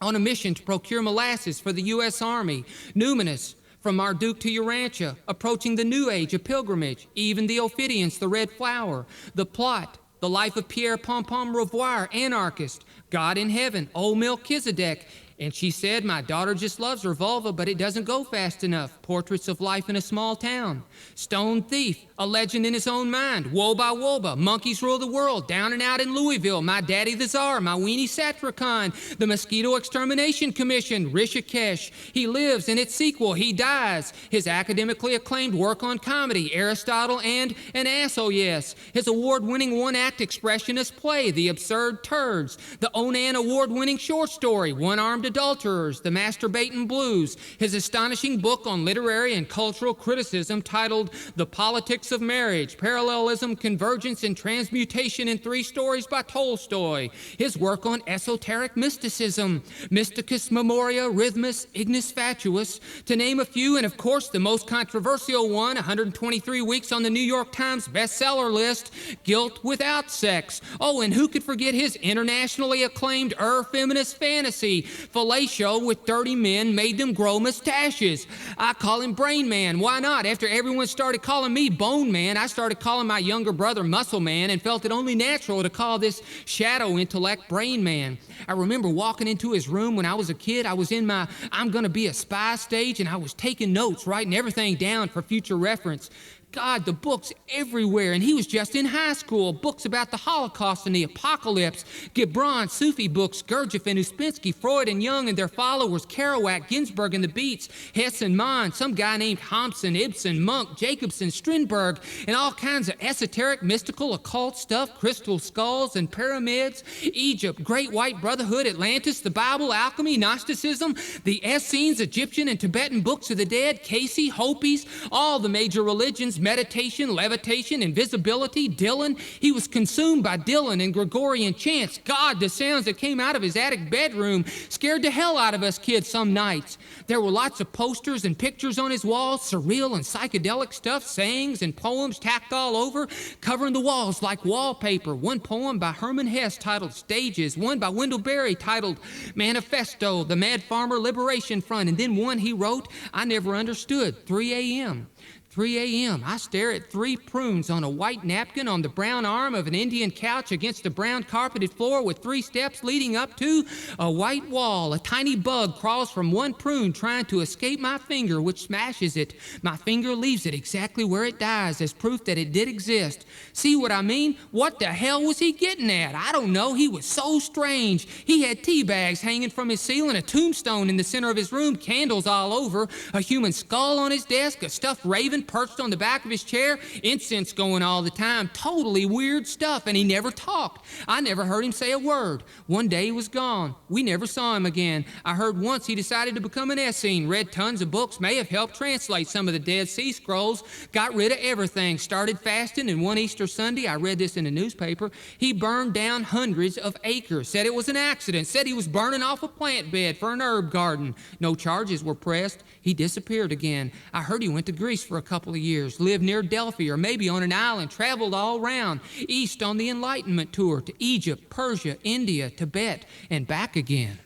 on a mission to procure molasses for the U.S. Army, numinous, from Marduk to Urantia, approaching the New Age, a pilgrimage, even the Ophidians, the Red Flower, the plot, the life of Pierre Pompom Revoir, anarchist, God in heaven, old Melchizedek. And she said, my daughter just loves her vulva, but it doesn't go fast enough. Portraits of life in a small town. Stone Thief, a legend in his own mind. Woba Woba, monkeys rule the world. Down and out in Louisville, my daddy the czar, my weenie Satricon. The Mosquito Extermination Commission, Rishikesh. He lives in its sequel, he dies. His academically acclaimed work on comedy, Aristotle and An Asshole Yes. His award-winning one-act expressionist play, The Absurd Turds. The Onan award-winning short story, One-Armed Adulterers, The Masturbating Blues, his astonishing book on literary and cultural criticism titled The Politics of Marriage, Parallelism, Convergence, and Transmutation in 3 Stories by Tolstoy, his work on esoteric mysticism, Mysticus Memoria, Rhythmus, Ignis Fatuus, to name a few, and of course the most controversial one, 123 weeks on the New York Times bestseller list, Guilt Without Sex. Oh, and who could forget his internationally acclaimed feminist fantasy, Fellatio with dirty men made them grow mustaches. I call him Brain Man. Why not? After everyone started calling me Bone Man, I started calling my younger brother Muscle Man and felt it only natural to call this shadow intellect Brain Man. I remember walking into his room when I was a kid. I was in my I'm gonna be a spy stage and I was taking notes, writing everything down for future reference. God, the books everywhere, and he was just in high school. Books about the Holocaust and the apocalypse, Gibran, Sufi books, Gurdjieff and Uspensky, Freud and Jung and their followers, Kerouac, Ginsberg and the Beats, Hess and Mann, some guy named Homson, Ibsen, Monk, Jacobson, Strindberg, and all kinds of esoteric, mystical, occult stuff, crystal skulls and pyramids, Egypt, Great White Brotherhood, Atlantis, the Bible, alchemy, Gnosticism, the Essenes, Egyptian and Tibetan books of the dead, Casey, Hopis, all the major religions, meditation, levitation, invisibility, Dylan. He was consumed by Dylan and Gregorian chants. God, the sounds that came out of his attic bedroom scared the hell out of us kids some nights. There were lots of posters and pictures on his walls, surreal and psychedelic stuff, sayings and poems tacked all over, covering the walls like wallpaper. One poem by Herman Hesse titled Stages, one by Wendell Berry titled Manifesto, the Mad Farmer Liberation Front, and then one he wrote I never understood, 3 a.m. 3 a.m. I stare at 3 prunes on a white napkin on the brown arm of an Indian couch against a brown carpeted floor with 3 steps leading up to a white wall. A tiny bug crawls from one prune trying to escape my finger, which smashes it. My finger leaves it exactly where it dies as proof that it did exist. See what I mean? What the hell was he getting at? I don't know. He was so strange. He had tea bags hanging from his ceiling, a tombstone in the center of his room, candles all over, a human skull on his desk, a stuffed raven perched on the back of his chair, incense going all the time, totally weird stuff, and he never talked. I never heard him say a word. One day he was gone. We never saw him again. I heard once he decided to become an Essene, read tons of books, may have helped translate some of the Dead Sea Scrolls, got rid of everything, started fasting, and one Easter Sunday, I read this in the newspaper, he burned down hundreds of acres, said it was an accident, said he was burning off a plant bed for an herb garden. No charges were pressed. He disappeared again. I heard he went to Greece for a couple couple of years, lived near Delphi or maybe on an island, traveled all round, east on the Enlightenment tour to Egypt, Persia, India, Tibet, and back again.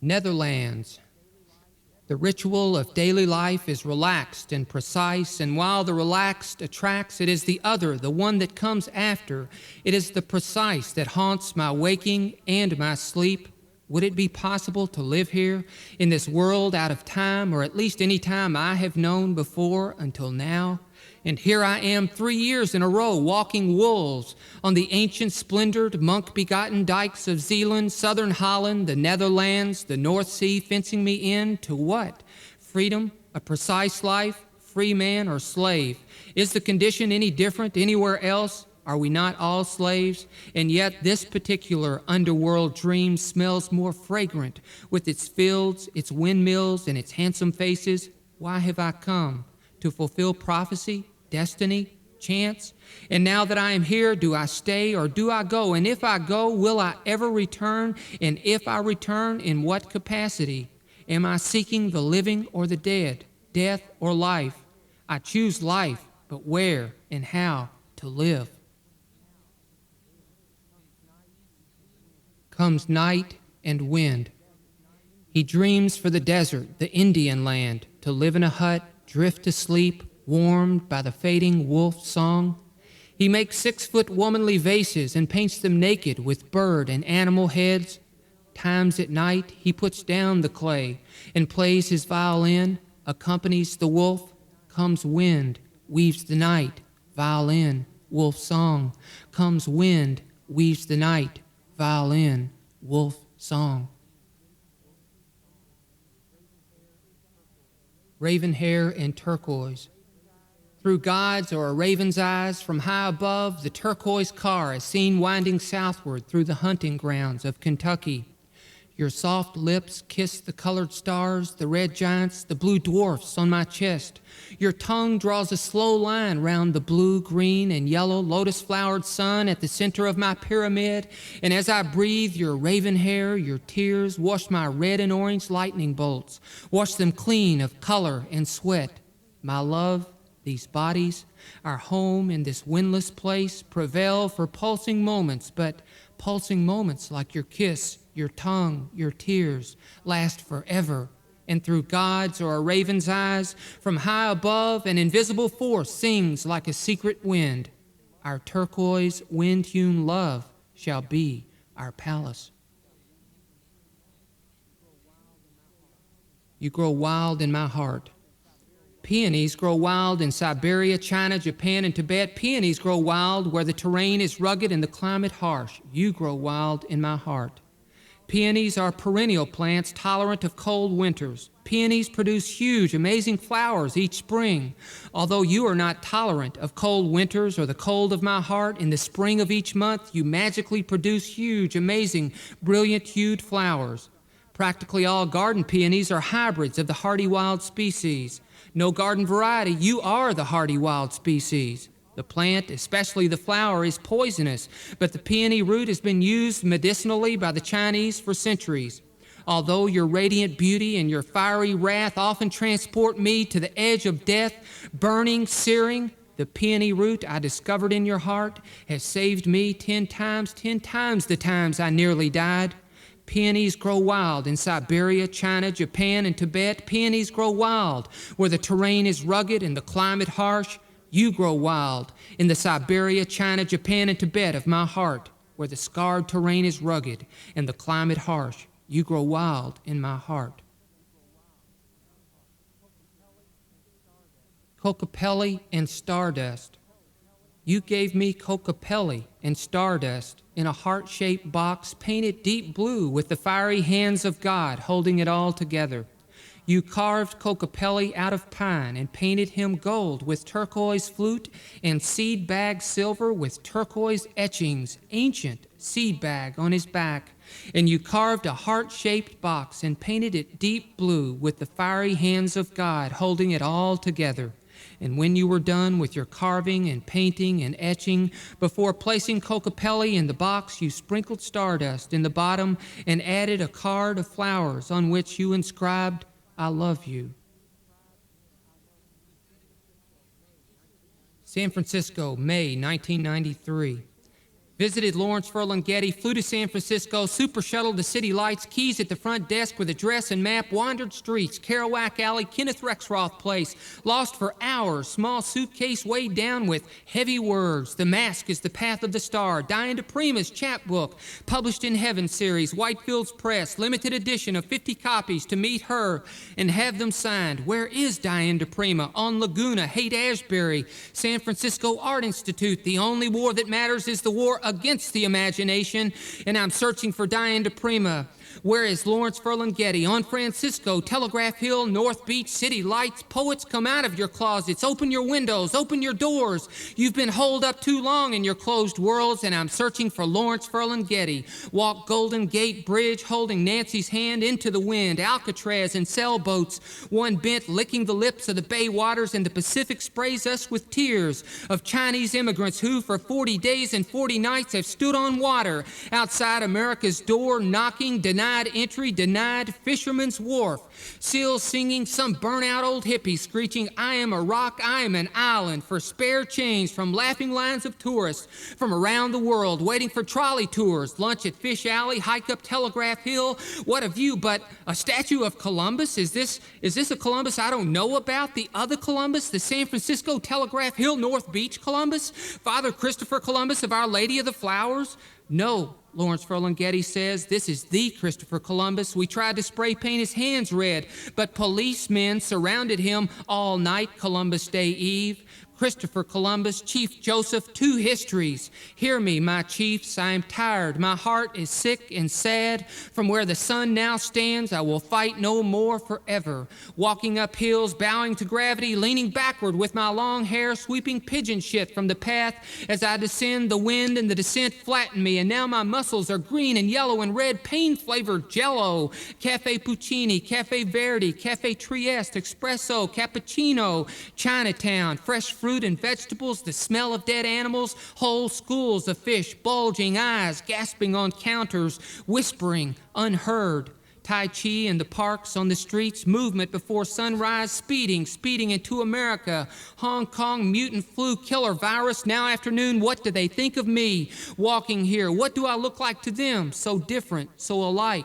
Netherlands. The ritual of daily life is relaxed and precise, and while the relaxed attracts, it is the other, the one that comes after. It is the precise that haunts my waking and my sleep. Would it be possible to live here, in this world out of time, or at least any time I have known before until now? And here I am 3 years in a row walking wolves on the ancient splendored, monk-begotten dikes of Zeeland, southern Holland, the Netherlands, the North Sea, fencing me in to what? Freedom, a precise life, free man or slave? Is the condition any different anywhere else? Are we not all slaves? And yet this particular underworld dream smells more fragrant with its fields, its windmills, and its handsome faces. Why have I come? To fulfill prophecy, destiny, chance? And now that I am here, do I stay or do I go? And if I go, will I ever return? And if I return, in what capacity? Am I seeking the living or the dead, death or life? I choose life, but where and how to live? Comes night and wind. He dreams for the desert, the Indian land, to live in a hut, drift to sleep, warmed by the fading wolf song. He makes 6-foot womanly vases and paints them naked with bird and animal heads. Times at night he puts down the clay and plays his violin, accompanies the wolf. Comes wind, weaves the night, violin, wolf song. Comes wind, weaves the night, violin, wolf song. Raven hair and turquoise. Through God's or a raven's eyes, from high above, the turquoise car is seen winding southward through the hunting grounds of Kentucky. Your soft lips kiss the colored stars, the red giants, the blue dwarfs on my chest. Your tongue draws a slow line round the blue, green, and yellow lotus-flowered sun at the center of my pyramid. And as I breathe your raven hair, your tears wash my red and orange lightning bolts, wash them clean of color and sweat. My love, these bodies, our home in this windless place, prevail for pulsing moments, but pulsing moments like your kiss, your tongue, your tears, last forever. And through God's or a raven's eyes, from high above, an invisible force sings like a secret wind. Our turquoise, wind-hewn love shall be our palace. You grow wild in my heart. Peonies grow wild in Siberia, China, Japan, and Tibet. Peonies grow wild where the terrain is rugged and the climate harsh. You grow wild in my heart. Peonies are perennial plants tolerant of cold winters. Peonies produce huge, amazing flowers each spring. Although you are not tolerant of cold winters or the cold of my heart, in the spring of each month you magically produce huge, amazing, brilliant-hued flowers. Practically all garden peonies are hybrids of the hardy wild species. No garden variety, you are the hardy wild species. The plant, especially the flower, is poisonous, but the peony root has been used medicinally by the Chinese for centuries. Although your radiant beauty and your fiery wrath often transport me to the edge of death, burning, searing, the peony root I discovered in your heart has saved me 10 times the times I nearly died. Peonies grow wild in Siberia, China, Japan, and Tibet. Peonies grow wild where the terrain is rugged and the climate harsh. You grow wild in the Siberia, China, Japan, and Tibet of my heart, where the scarred terrain is rugged and the climate harsh. You grow wild in my heart. Kokopelli and Stardust. You gave me Kokopelli and Stardust in a heart-shaped box painted deep blue with the fiery hands of God holding it all together. You carved Kokopelli out of pine and painted him gold with turquoise flute and seed bag silver with turquoise etchings, ancient seed bag on his back. And you carved a heart-shaped box and painted it deep blue with the fiery hands of God holding it all together. And when you were done with your carving and painting and etching, before placing Kokopelli in the box, you sprinkled stardust in the bottom and added a card of flowers on which you inscribed, I love you. San Francisco, May 1993. Visited Lawrence Ferlinghetti, flew to San Francisco, super shuttled to City Lights, keys at the front desk with address and map, wandered streets, Kerouac Alley, Kenneth Rexroth Place, lost for hours, small suitcase weighed down with heavy words. The Mask is the Path of the Star, Diane DePrima's chapbook, published in Heaven series, Whitefields Press, limited edition of 50 copies to meet her and have them signed. Where is Diane DePrima? On Laguna, Haight-Ashbury, San Francisco Art Institute. The only war that matters is the war against the imagination, and I'm searching for Diane DePrima. Where is Lawrence Ferlinghetti? On Francisco, Telegraph Hill, North Beach, City Lights. Poets, come out of your closets, open your windows, open your doors. You've been holed up too long in your closed worlds, and I'm searching for Lawrence Ferlinghetti. Walk Golden Gate Bridge, holding Nancy's hand into the wind. Alcatraz and sailboats, one bent, licking the lips of the bay waters, and the Pacific sprays us with tears of Chinese immigrants who, for 40 days and 40 nights, have stood on water outside America's door, knocking, denied entry, denied Fisherman's Wharf. Seals singing, some burnt-out old hippie screeching, I am a rock, I am an island, for spare change from laughing lines of tourists from around the world, waiting for trolley tours, lunch at Fish Alley, hike up Telegraph Hill. What a view, but a statue of Columbus? Is this a Columbus I don't know about? The other Columbus? The San Francisco Telegraph Hill, North Beach Columbus? Father Christopher Columbus of Our Lady of the Flowers? No, Lawrence Ferlinghetti says, this is the Christopher Columbus. We tried to spray paint his hands red, but policemen surrounded him all night Columbus Day Eve. Christopher Columbus, Chief Joseph, two histories. Hear me, my chiefs, I am tired. My heart is sick and sad. From where the sun now stands, I will fight no more forever. Walking up hills, bowing to gravity, leaning backward with my long hair, sweeping pigeon shit from the path. As I descend, the wind and the descent flatten me, and now my muscles are green and yellow and red, pain-flavored Jell-O. Cafe Puccini, Cafe Verdi, Cafe Trieste, Espresso, Cappuccino, Chinatown, fresh fruit and vegetables, the smell of dead animals, whole schools of fish, bulging eyes, gasping on counters, whispering, unheard. Tai Chi in the parks, on the streets, movement before sunrise, speeding into America. Hong Kong, mutant flu, killer virus, now afternoon, what do they think of me? Walking here, what do I look like to them? So different, so alike.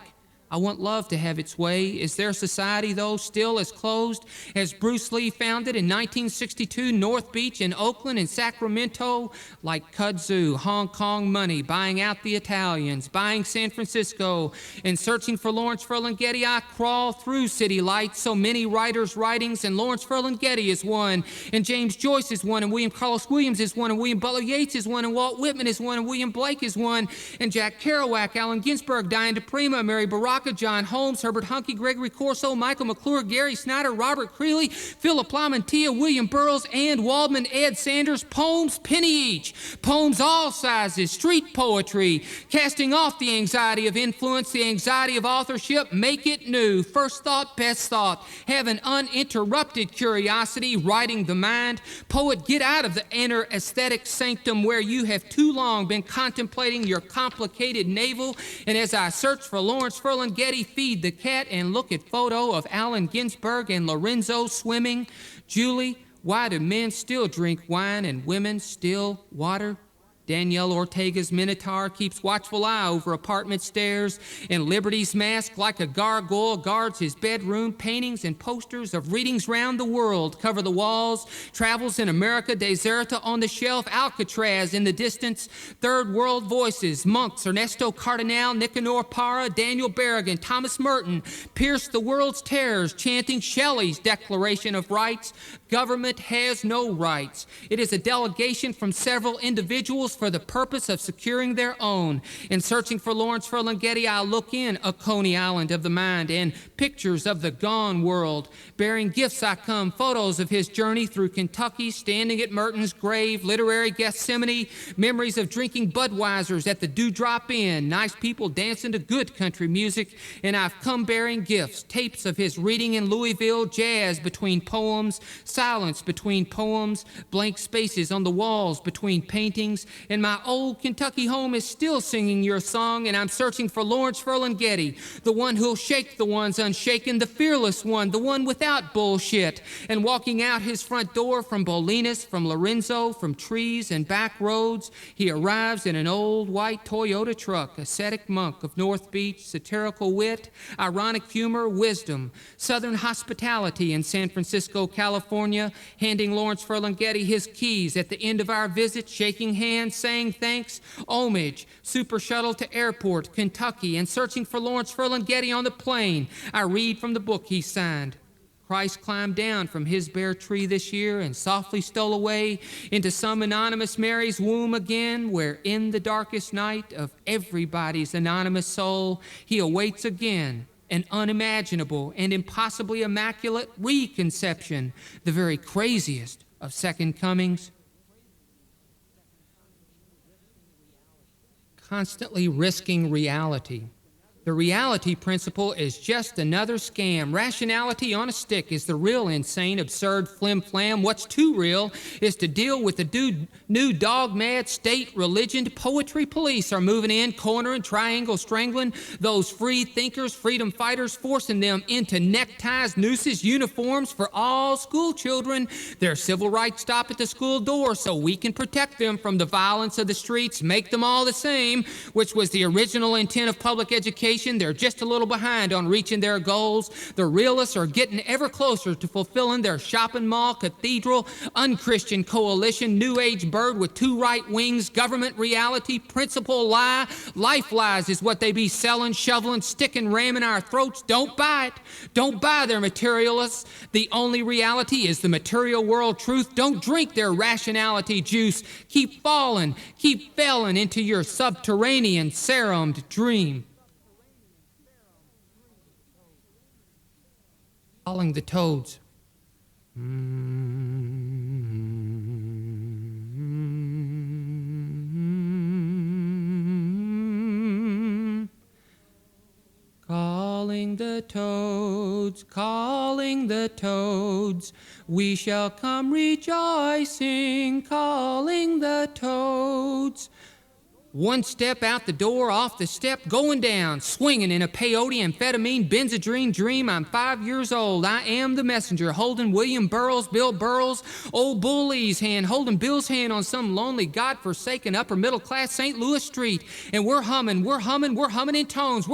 I want love to have its way. Is their society, though, still as closed as Bruce Lee founded in 1962, North Beach and Oakland and Sacramento? Like kudzu, Hong Kong money, buying out the Italians, buying San Francisco, and searching for Lawrence Ferlinghetti, I crawl through City Lights. So many writers' writings, and Lawrence Ferlinghetti is one, and James Joyce is one, and William Carlos Williams is one, and William Butler Yeats is one, and Walt Whitman is one, and William Blake is one, and Jack Kerouac, Allen Ginsberg, Diane DePrima, Mary Baraka, John Holmes, Herbert Huncke, Gregory Corso, Michael McClure, Gary Snyder, Robert Creeley, Philip Lamantia, William Burroughs, and Waldman, Ed Sanders. Poems, penny each. Poems all sizes, street poetry, casting off the anxiety of influence, the anxiety of authorship, make it new. First thought, best thought. Have an uninterrupted curiosity, writing the mind. Poet, get out of the inner aesthetic sanctum where you have too long been contemplating your complicated navel. And as I search for Lawrence Ferlinghetti, feed the cat and look at photo of Allen Ginsberg and Lorenzo swimming. Julie, why do men still drink wine and women still water? Danielle Ortega's Minotaur keeps watchful eye over apartment stairs, and Liberty's mask, like a gargoyle, guards his bedroom. Paintings and posters of readings round the world cover the walls. Travels in America, Deserta on the shelf, Alcatraz in the distance. Third World Voices, monks, Ernesto Cardenal, Nicanor Parra, Daniel Berrigan, Thomas Merton, pierce the world's terrors, chanting Shelley's Declaration of Rights. Government has no rights. It is a delegation from several individuals for the purpose of securing their own. In searching for Lawrence Ferlinghetti, I look in a Coney Island of the mind and pictures of the gone world. Bearing gifts I come, photos of his journey through Kentucky, standing at Merton's grave, literary Gethsemane, memories of drinking Budweisers at the Dewdrop Inn, nice people dancing to good country music, and I've come bearing gifts, tapes of his reading in Louisville, jazz between poems, silence between poems, blank spaces on the walls between paintings, And my old Kentucky home is still singing your song, and I'm searching for Lawrence Ferlinghetti, the one who'll shake the ones unshaken, the fearless one, the one without bullshit. And walking out his front door from Bolinas, from Lorenzo, from trees and back roads, he arrives in an old white Toyota truck, ascetic monk of North Beach, satirical wit, ironic humor, wisdom, southern hospitality in San Francisco, California, handing Lawrence Ferlinghetti his keys at the end of our visit, shaking hands, saying thanks, homage, super shuttle to airport, Kentucky, and searching for Lawrence Ferlinghetti on the plane. I read from the book he signed. Christ climbed down from his bare tree this year and softly stole away into some anonymous Mary's womb again, where in the darkest night of everybody's anonymous soul, he awaits again, an unimaginable and impossibly immaculate reconception, the very craziest of second comings. Constantly risking reality. The reality principle is just another scam. Rationality on a stick is the real insane, absurd flim-flam. What's too real is to deal with the new dog-mad state religioned poetry police are moving in, cornering, triangle strangling those free thinkers, freedom fighters, forcing them into neckties, nooses, uniforms for all school children. Their civil rights stop at the school door so we can protect them from the violence of the streets, make them all the same, which was the original intent of public education. They're just a little behind on reaching their goals. The realists are getting ever closer to fulfilling their shopping mall, cathedral, unchristian coalition, new age bird with two right wings, government reality, principle lie. Life lies is what they be selling, shoveling, sticking, ramming our throats. Don't buy it. Don't buy their materialists. The only reality is the material world truth. Don't drink their rationality juice. Keep falling into your subterranean serumed dream. Calling the toads. Calling the toads, calling the toads, we shall come rejoicing, calling the toads. One step out the door, off the step, going down, swinging in a peyote, amphetamine, benzodrine dream. I'm 5 years old. I am the messenger, holding William Burroughs, Bill Burroughs, old Bully's hand, holding Bill's hand on some lonely, godforsaken, upper-middle-class St. Louis street. And we're humming in tones,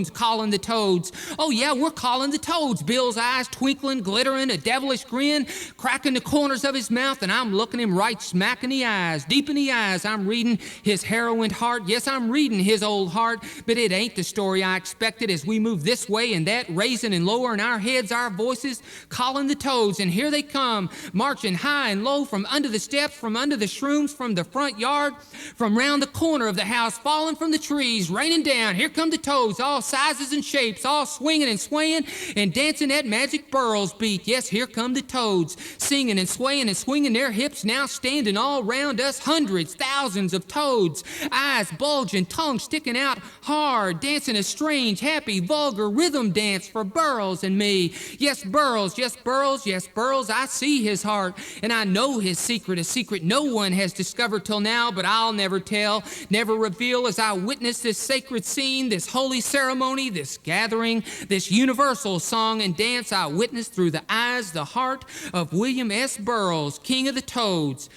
calling the toads. Oh, yeah, we're calling the toads. Bill's eyes twinkling, glittering, a devilish grin, cracking the corners of his mouth, and I'm looking him right smack in the eyes, deep in the eyes. I'm reading his heroined heart. Yes, I'm reading his old heart, but it ain't the story I expected as we move this way and that, raising and lowering our heads, our voices, calling the toads. And here they come, marching high and low from under the steps, from under the shrooms, from the front yard, from round the corner of the house, falling from the trees, raining down. Here come the toads, all sizes and shapes, all swinging and swaying and dancing that magic Burroughs beat. Yes, here come the toads, singing and swaying and swinging their hips, now standing all round us, hundreds, thousands of toads. Eyes bulging, tongue sticking out hard, dancing a strange, happy, vulgar rhythm dance for Burroughs and me. Yes, Burroughs, yes, Burroughs, yes, Burroughs, I see his heart, and I know his secret, a secret no one has discovered till now, but I'll never tell, never reveal as I witness this sacred scene, this holy ceremony, this gathering, this universal song and dance I witness through the eyes, the heart of William S. Burroughs, King of the Toads.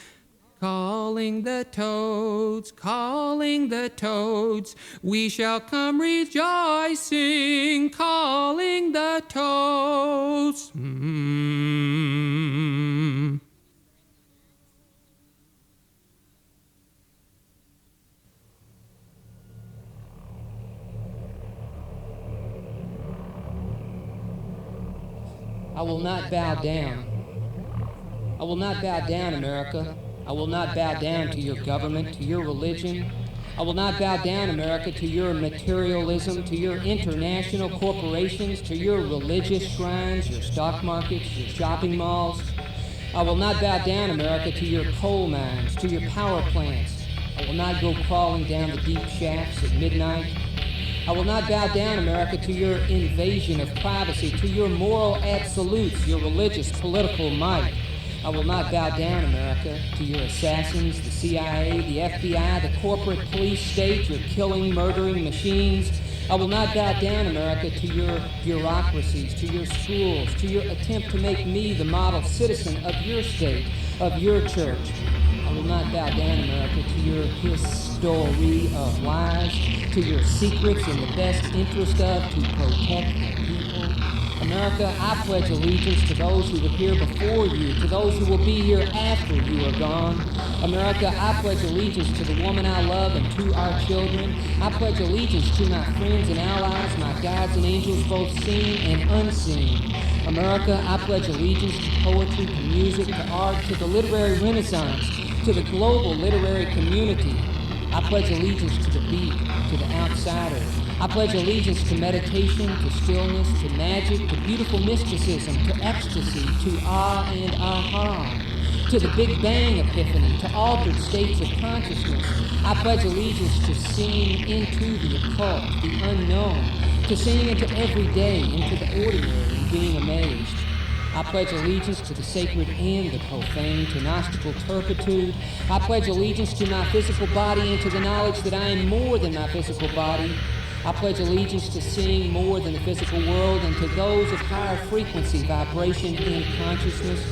Calling the toads, we shall come rejoicing, calling the toads. I will not bow down. I will not bow down, America. I will not bow down to your government, to your religion. I will not bow down, America, to your materialism, to your international corporations, to your religious shrines, your stock markets, your shopping malls. I will not bow down, America, to your coal mines, to your power plants. I will not go crawling down the deep shafts at midnight. I will not bow down, America, to your invasion of privacy, to your moral absolutes, your religious, political might. I will not bow down, America, to your assassins, the CIA, the FBI, the corporate police state, your killing, murdering machines. I will not bow down, America, to your bureaucracies, to your schools, to your attempt to make me the model citizen of your state, of your church. I will not bow down, America, to your history of lies, to your secrets in the best interest of to protect the people. America, I pledge allegiance to those who were here before you, to those who will be here after you are gone. America, I pledge allegiance to the woman I love and to our children. I pledge allegiance to my friends and allies, my guides and angels, both seen and unseen. America, I pledge allegiance to poetry, to music, to art, to the literary renaissance, to the global literary community. I pledge allegiance to the beat, to the outsider. I pledge allegiance to meditation, to stillness, to magic, to beautiful mysticism, to ecstasy, to ah and aha, to the Big Bang epiphany, to altered states of consciousness. I pledge allegiance to seeing into the occult, the unknown, to seeing into every day, into the ordinary, and being amazed. I pledge allegiance to the sacred and the profane, to Gnostical turpitude. I pledge allegiance to my physical body and to the knowledge that I am more than my physical body. I pledge allegiance to seeing more than the physical world and to those of higher frequency, vibration, and consciousness.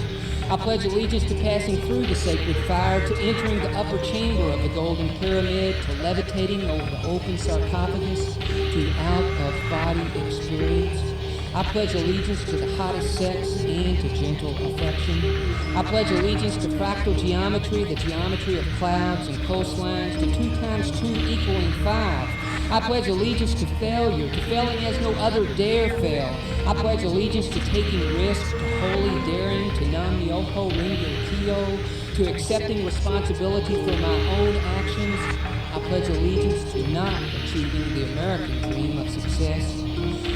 I pledge allegiance to passing through the sacred fire, to entering the upper chamber of the golden pyramid, to levitating over the open sarcophagus, to out-of-body experience. I pledge allegiance to the hottest sex and to gentle affection. I pledge allegiance to fractal geometry, the geometry of clouds and coastlines, to 2 times 2 equaling 5. I pledge allegiance to failure, to failing as no other dare fail. I pledge allegiance to taking risks, to wholly daring, to nam myoho renge kyo, to accepting responsibility for my own actions. I pledge allegiance to not achieving the American dream of success.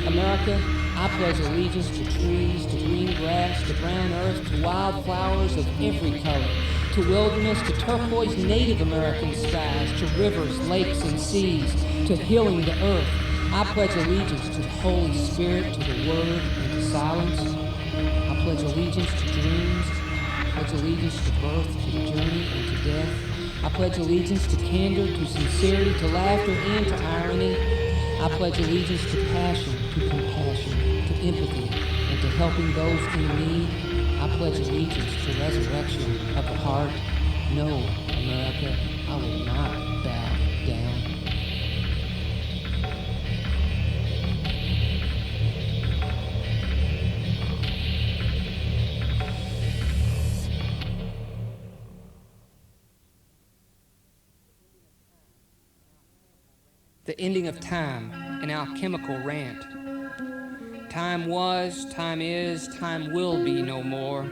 America, I pledge allegiance to trees, to green grass, to brown earth, to wild flowers of every color, to wilderness, to turquoise Native American skies, to rivers, lakes, and seas, to healing the earth. I pledge allegiance to the Holy Spirit, to the Word, and to silence. I pledge allegiance to dreams. I pledge allegiance to birth, to the journey, and to death. I pledge allegiance to candor, to sincerity, to laughter, and to irony. I pledge allegiance to passion, to compassion, to empathy, and to helping those in need. I pledge allegiance to resurrection of the heart. No, America, I will not bow down. The ending of time, an alchemical rant. Time was, time is, time will be no more.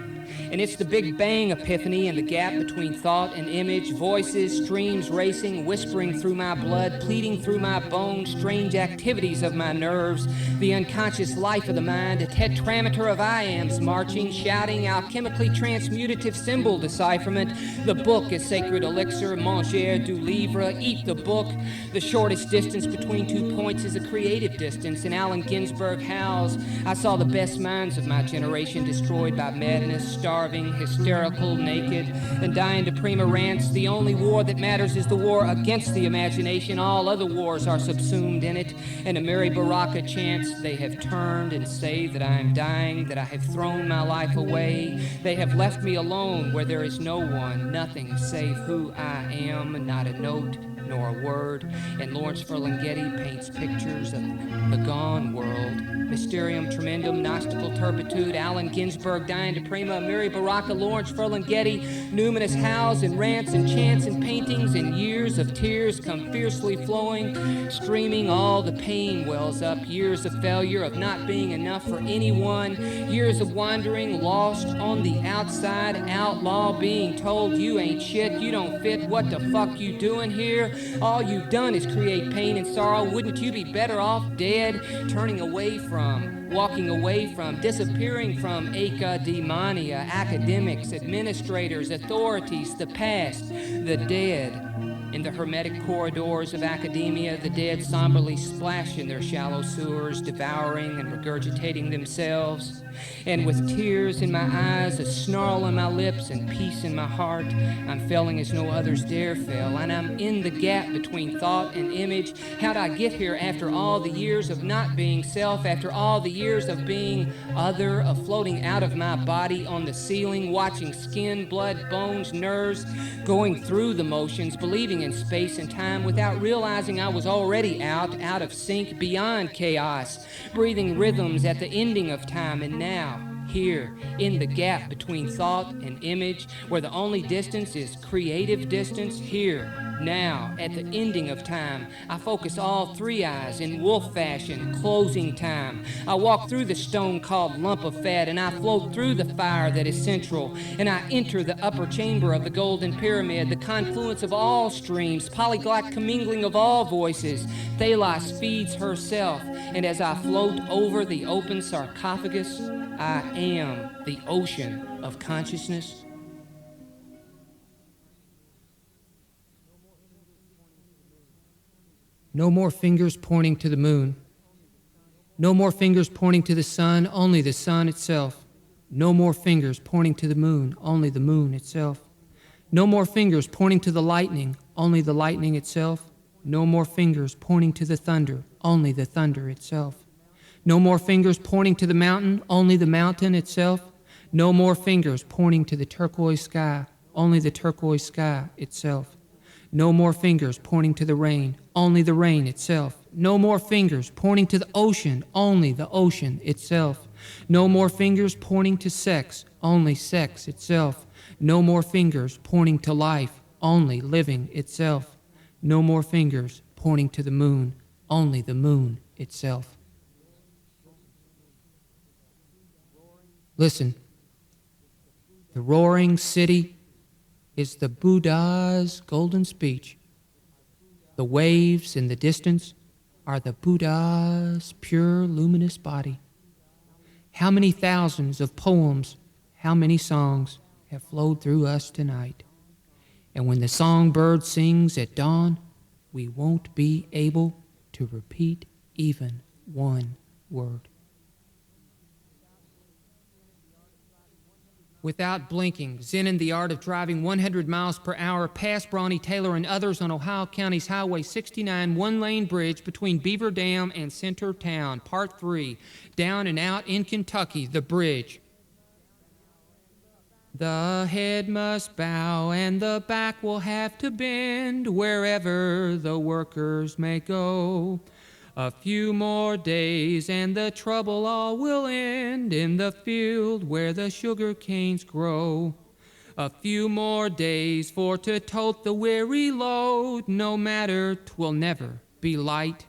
And it's the Big Bang epiphany and the gap between thought and image, voices, streams racing, whispering through my blood, pleading through my bones, strange activities of my nerves, the unconscious life of the mind, a tetrameter of I-ams marching, shouting, alchemically transmutative symbol decipherment. The book is sacred elixir, manger du livre, eat the book. The shortest distance between 2 points is a creative distance, and Allen Ginsberg howls, I saw the best minds of my generation destroyed by madness, starving, hysterical, naked, and dying to prima rants. The only war that matters is the war against the imagination. All other wars are subsumed in it. And a Mary Baraka chants, they have turned and say that I am dying, that I have thrown my life away. They have left me alone where there is no one, nothing save who I am, not a note nor a word. And Lawrence Ferlinghetti paints pictures of the gone world. Mysterium tremendum, Gnostical turpitude, Allen Ginsberg dying to prima, Mary Baraka, Lawrence Ferlinghetti, numinous howls and rants and chants and paintings, and years of tears come fiercely flowing, streaming, all the pain wells up, years of failure, of not being enough for anyone, years of wandering, lost on the outside, outlaw, being told you ain't shit, you don't fit, what the fuck you doing here? All you've done is create pain and sorrow. Wouldn't you be better off dead, turning away from, walking away from, disappearing from academia, academics, administrators, authorities, the past, the dead, In the hermetic corridors of academia, the dead somberly splash in their shallow sewers, devouring and regurgitating themselves. And with tears in my eyes, a snarl on my lips, and peace in my heart, I'm felling as no others dare fell. And I'm in the gap between thought and image. How'd I get here after all the years of not being self, after all the years of being other, of floating out of my body on the ceiling, watching skin, blood, bones, nerves, going through the motions, believing in space and time without realizing I was already out of sync, beyond chaos, breathing rhythms at the ending of time. And now, here, in the gap between thought and image, where the only distance is creative distance, here, now, at the ending of time, I focus all three eyes in wolf fashion, closing time. I walk through the stone called lump of fat, and I float through the fire that is central, and I enter the upper chamber of the golden pyramid, the confluence of all streams, polyglot commingling of all voices. Thalos feeds herself, and as I float over the open sarcophagus, I am the ocean of consciousness. No more fingers pointing to the moon. No more fingers pointing to the sun, only the sun itself. No more fingers pointing to the moon, only the moon itself. No more fingers pointing to the lightning, only the lightning itself. No more fingers pointing to the thunder, only the thunder itself. No more fingers pointing to the mountain, only the mountain itself. No more fingers pointing to the turquoise sky, only the turquoise sky itself. No more fingers pointing to the rain, only the rain itself. No more fingers pointing to the ocean, only the ocean itself. No more fingers pointing to sex, only sex itself. No more fingers pointing to life, only living itself. No more fingers pointing to the moon, only the moon itself. Listen, the roaring city is the Buddha's golden speech. The waves in the distance are the Buddha's pure luminous body. How many thousands of poems, how many songs have flowed through us tonight? And when the songbird sings at dawn, we won't be able to repeat even one word. Without blinking, Zen in the art of driving 100 miles per hour past Bronnie Taylor and others on Ohio County's Highway 69 one-lane bridge between Beaver Dam and Center Town, Part 3, down and out in Kentucky, the bridge. The head must bow and the back will have to bend wherever the workers may go. A few more days and the trouble all will end in the field where the sugar canes grow. A few more days for to tote the weary load, no matter 'twill never be light.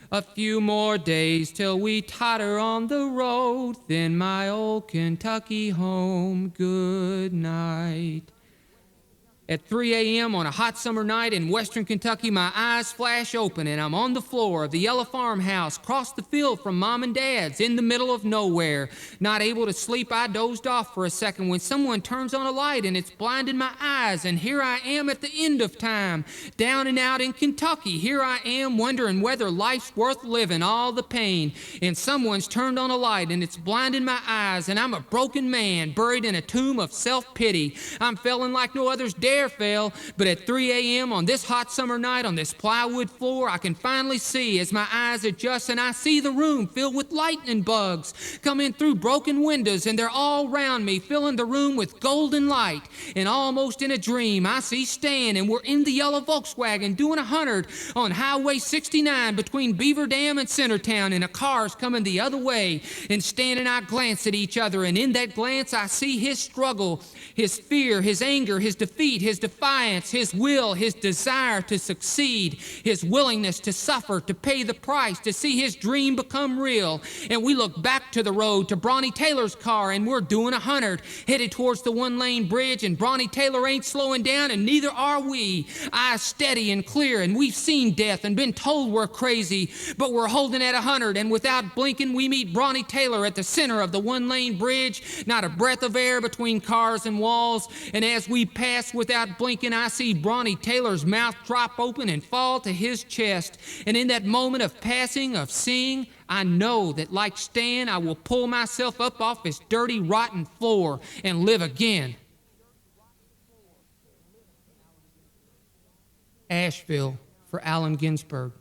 A few more days till we totter on the road, then my old Kentucky home, good night. At 3 a.m. on a hot summer night in western Kentucky, my eyes flash open and I'm on the floor of the yellow farmhouse, across the field from Mom and Dad's, in the middle of nowhere. Not able to sleep, I dozed off for a second when someone turns on a light and it's blinding my eyes. And here I am at the end of time, down and out in Kentucky. Here I am wondering whether life's worth living, all the pain. And someone's turned on a light and it's blinding my eyes. And I'm a broken man, buried in a tomb of self-pity. I'm feeling like no others dare fell, but at 3 a.m. on this hot summer night on this plywood floor, I can finally see as my eyes adjust and I see the room filled with lightning bugs coming through broken windows, and they're all around me, filling the room with golden light. And almost in a dream, I see Stan, and we're in the yellow Volkswagen doing 100 on Highway 69 between Beaver Dam and Centertown, and a car's coming the other way. And Stan and I glance at each other, and in that glance I see his struggle, his fear, his anger, his defeat, his defiance, his will, his desire to succeed, his willingness to suffer, to pay the price, to see his dream become real. And we look back to the road, to Bronnie Taylor's car, and we're doing 100, headed towards the one-lane bridge, and Bronnie Taylor ain't slowing down, and neither are we. Eyes steady and clear, and we've seen death and been told we're crazy, but we're holding at 100, and without blinking, we meet Bronnie Taylor at the center of the one-lane bridge, not a breath of air between cars and walls. And as we pass with without blinking, I see Bronny Taylor's mouth drop open and fall to his chest. And in that moment of passing, of seeing, I know that like Stan, I will pull myself up off this dirty, rotten floor and live again. Asheville for Allen Ginsberg.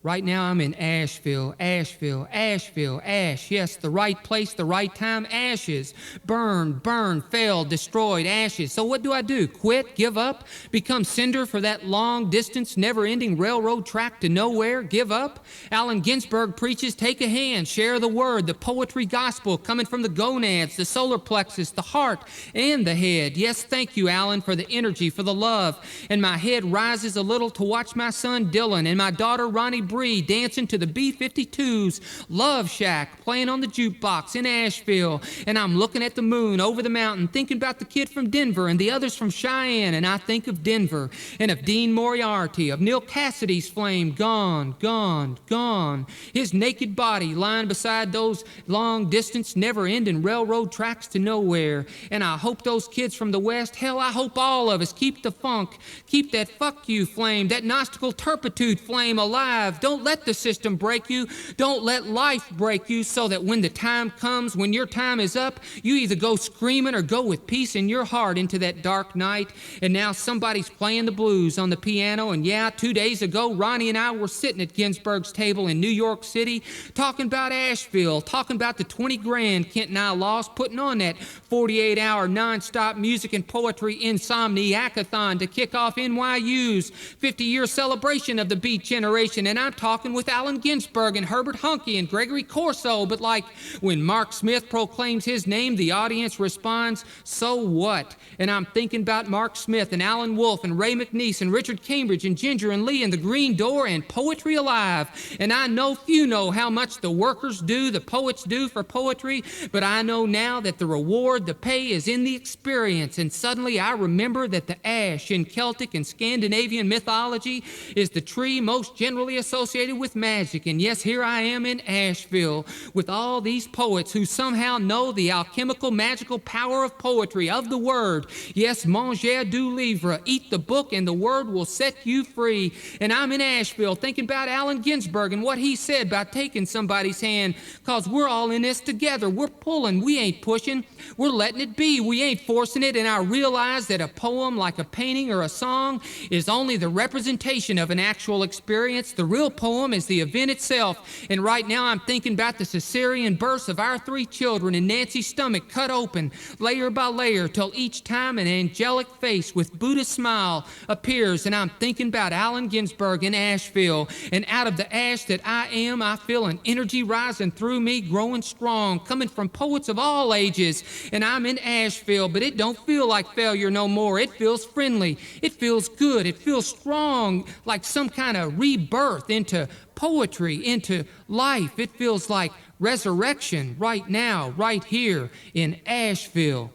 Right now I'm in Asheville, Asheville, Asheville, ash. Yes, the right place, the right time, ashes. Burned, failed, destroyed, ashes. So what do? Quit, give up, become cinder for that long distance, never-ending railroad track to nowhere? Give up? Allen Ginsberg preaches, take a hand, share the word, the poetry gospel coming from the gonads, the solar plexus, the heart, and the head. Yes, thank you, Allen, for the energy, for the love. And my head rises a little to watch my son Dylan and my daughter Ronnie Bree dancing to the B-52's Love Shack playing on the jukebox in Asheville. And I'm looking at the moon over the mountain thinking about the kid from Denver and the others from Cheyenne. And I think of Denver and of Dean Moriarty, of Neil Cassidy's flame gone, gone, gone. His naked body lying beside those long-distance, never-ending railroad tracks to nowhere. And I hope those kids from the West, hell, I hope all of us keep the funk, keep that fuck you flame, that Gnostical turpitude flame alive. Don't let the system break you. Don't let life break you, so that when the time comes, when your time is up, you either go screaming or go with peace in your heart into that dark night. And now somebody's playing the blues on the piano. And yeah, 2 days ago, Ronnie and I were sitting at Ginsberg's table in New York City talking about Asheville, talking about the 20 grand Kent and I lost putting on that 48-hour non-stop music and poetry insomniacathon to kick off NYU's 50-year celebration of the Beat Generation. And I'm talking with Allen Ginsberg and Herbert Huncke and Gregory Corso, but like when Mark Smith proclaims his name, the audience responds, so what? And I'm thinking about Mark Smith and Alan Wolfe and Ray McNeese and Richard Cambridge and Ginger and Lee and the Green Door and Poetry Alive. And I know few know how much the workers do, the poets do for poetry, but I know now that the reward, the pay is in the experience. And suddenly I remember that the ash in Celtic and Scandinavian mythology is the tree most generally associated with magic. And yes, here I am in Asheville with all these poets who somehow know the alchemical, magical power of poetry, of the word. Yes, manger du livre, eat the book and the word will set you free. And I'm in Asheville thinking about Allen Ginsberg and what he said about taking somebody's hand, because we're all in this together. We're pulling, we ain't pushing, we're letting it be, we ain't forcing it. And I realize that a poem, like a painting or a song, is only the representation of an actual experience. The real poem is the event itself. And right now I'm thinking about the cesarean births of our 3 children and Nancy's stomach cut open layer by layer till each time an angelic face with Buddha smile appears. And I'm thinking about Allen Ginsberg in Asheville. And out of the ash that I am, I feel an energy rising through me, growing strong, coming from poets of all ages. And I'm in Asheville, but it don't feel like failure no more. It feels friendly. It feels good. It feels strong, like some kind of rebirth into poetry, into life. It feels like resurrection right now, right here in Asheville.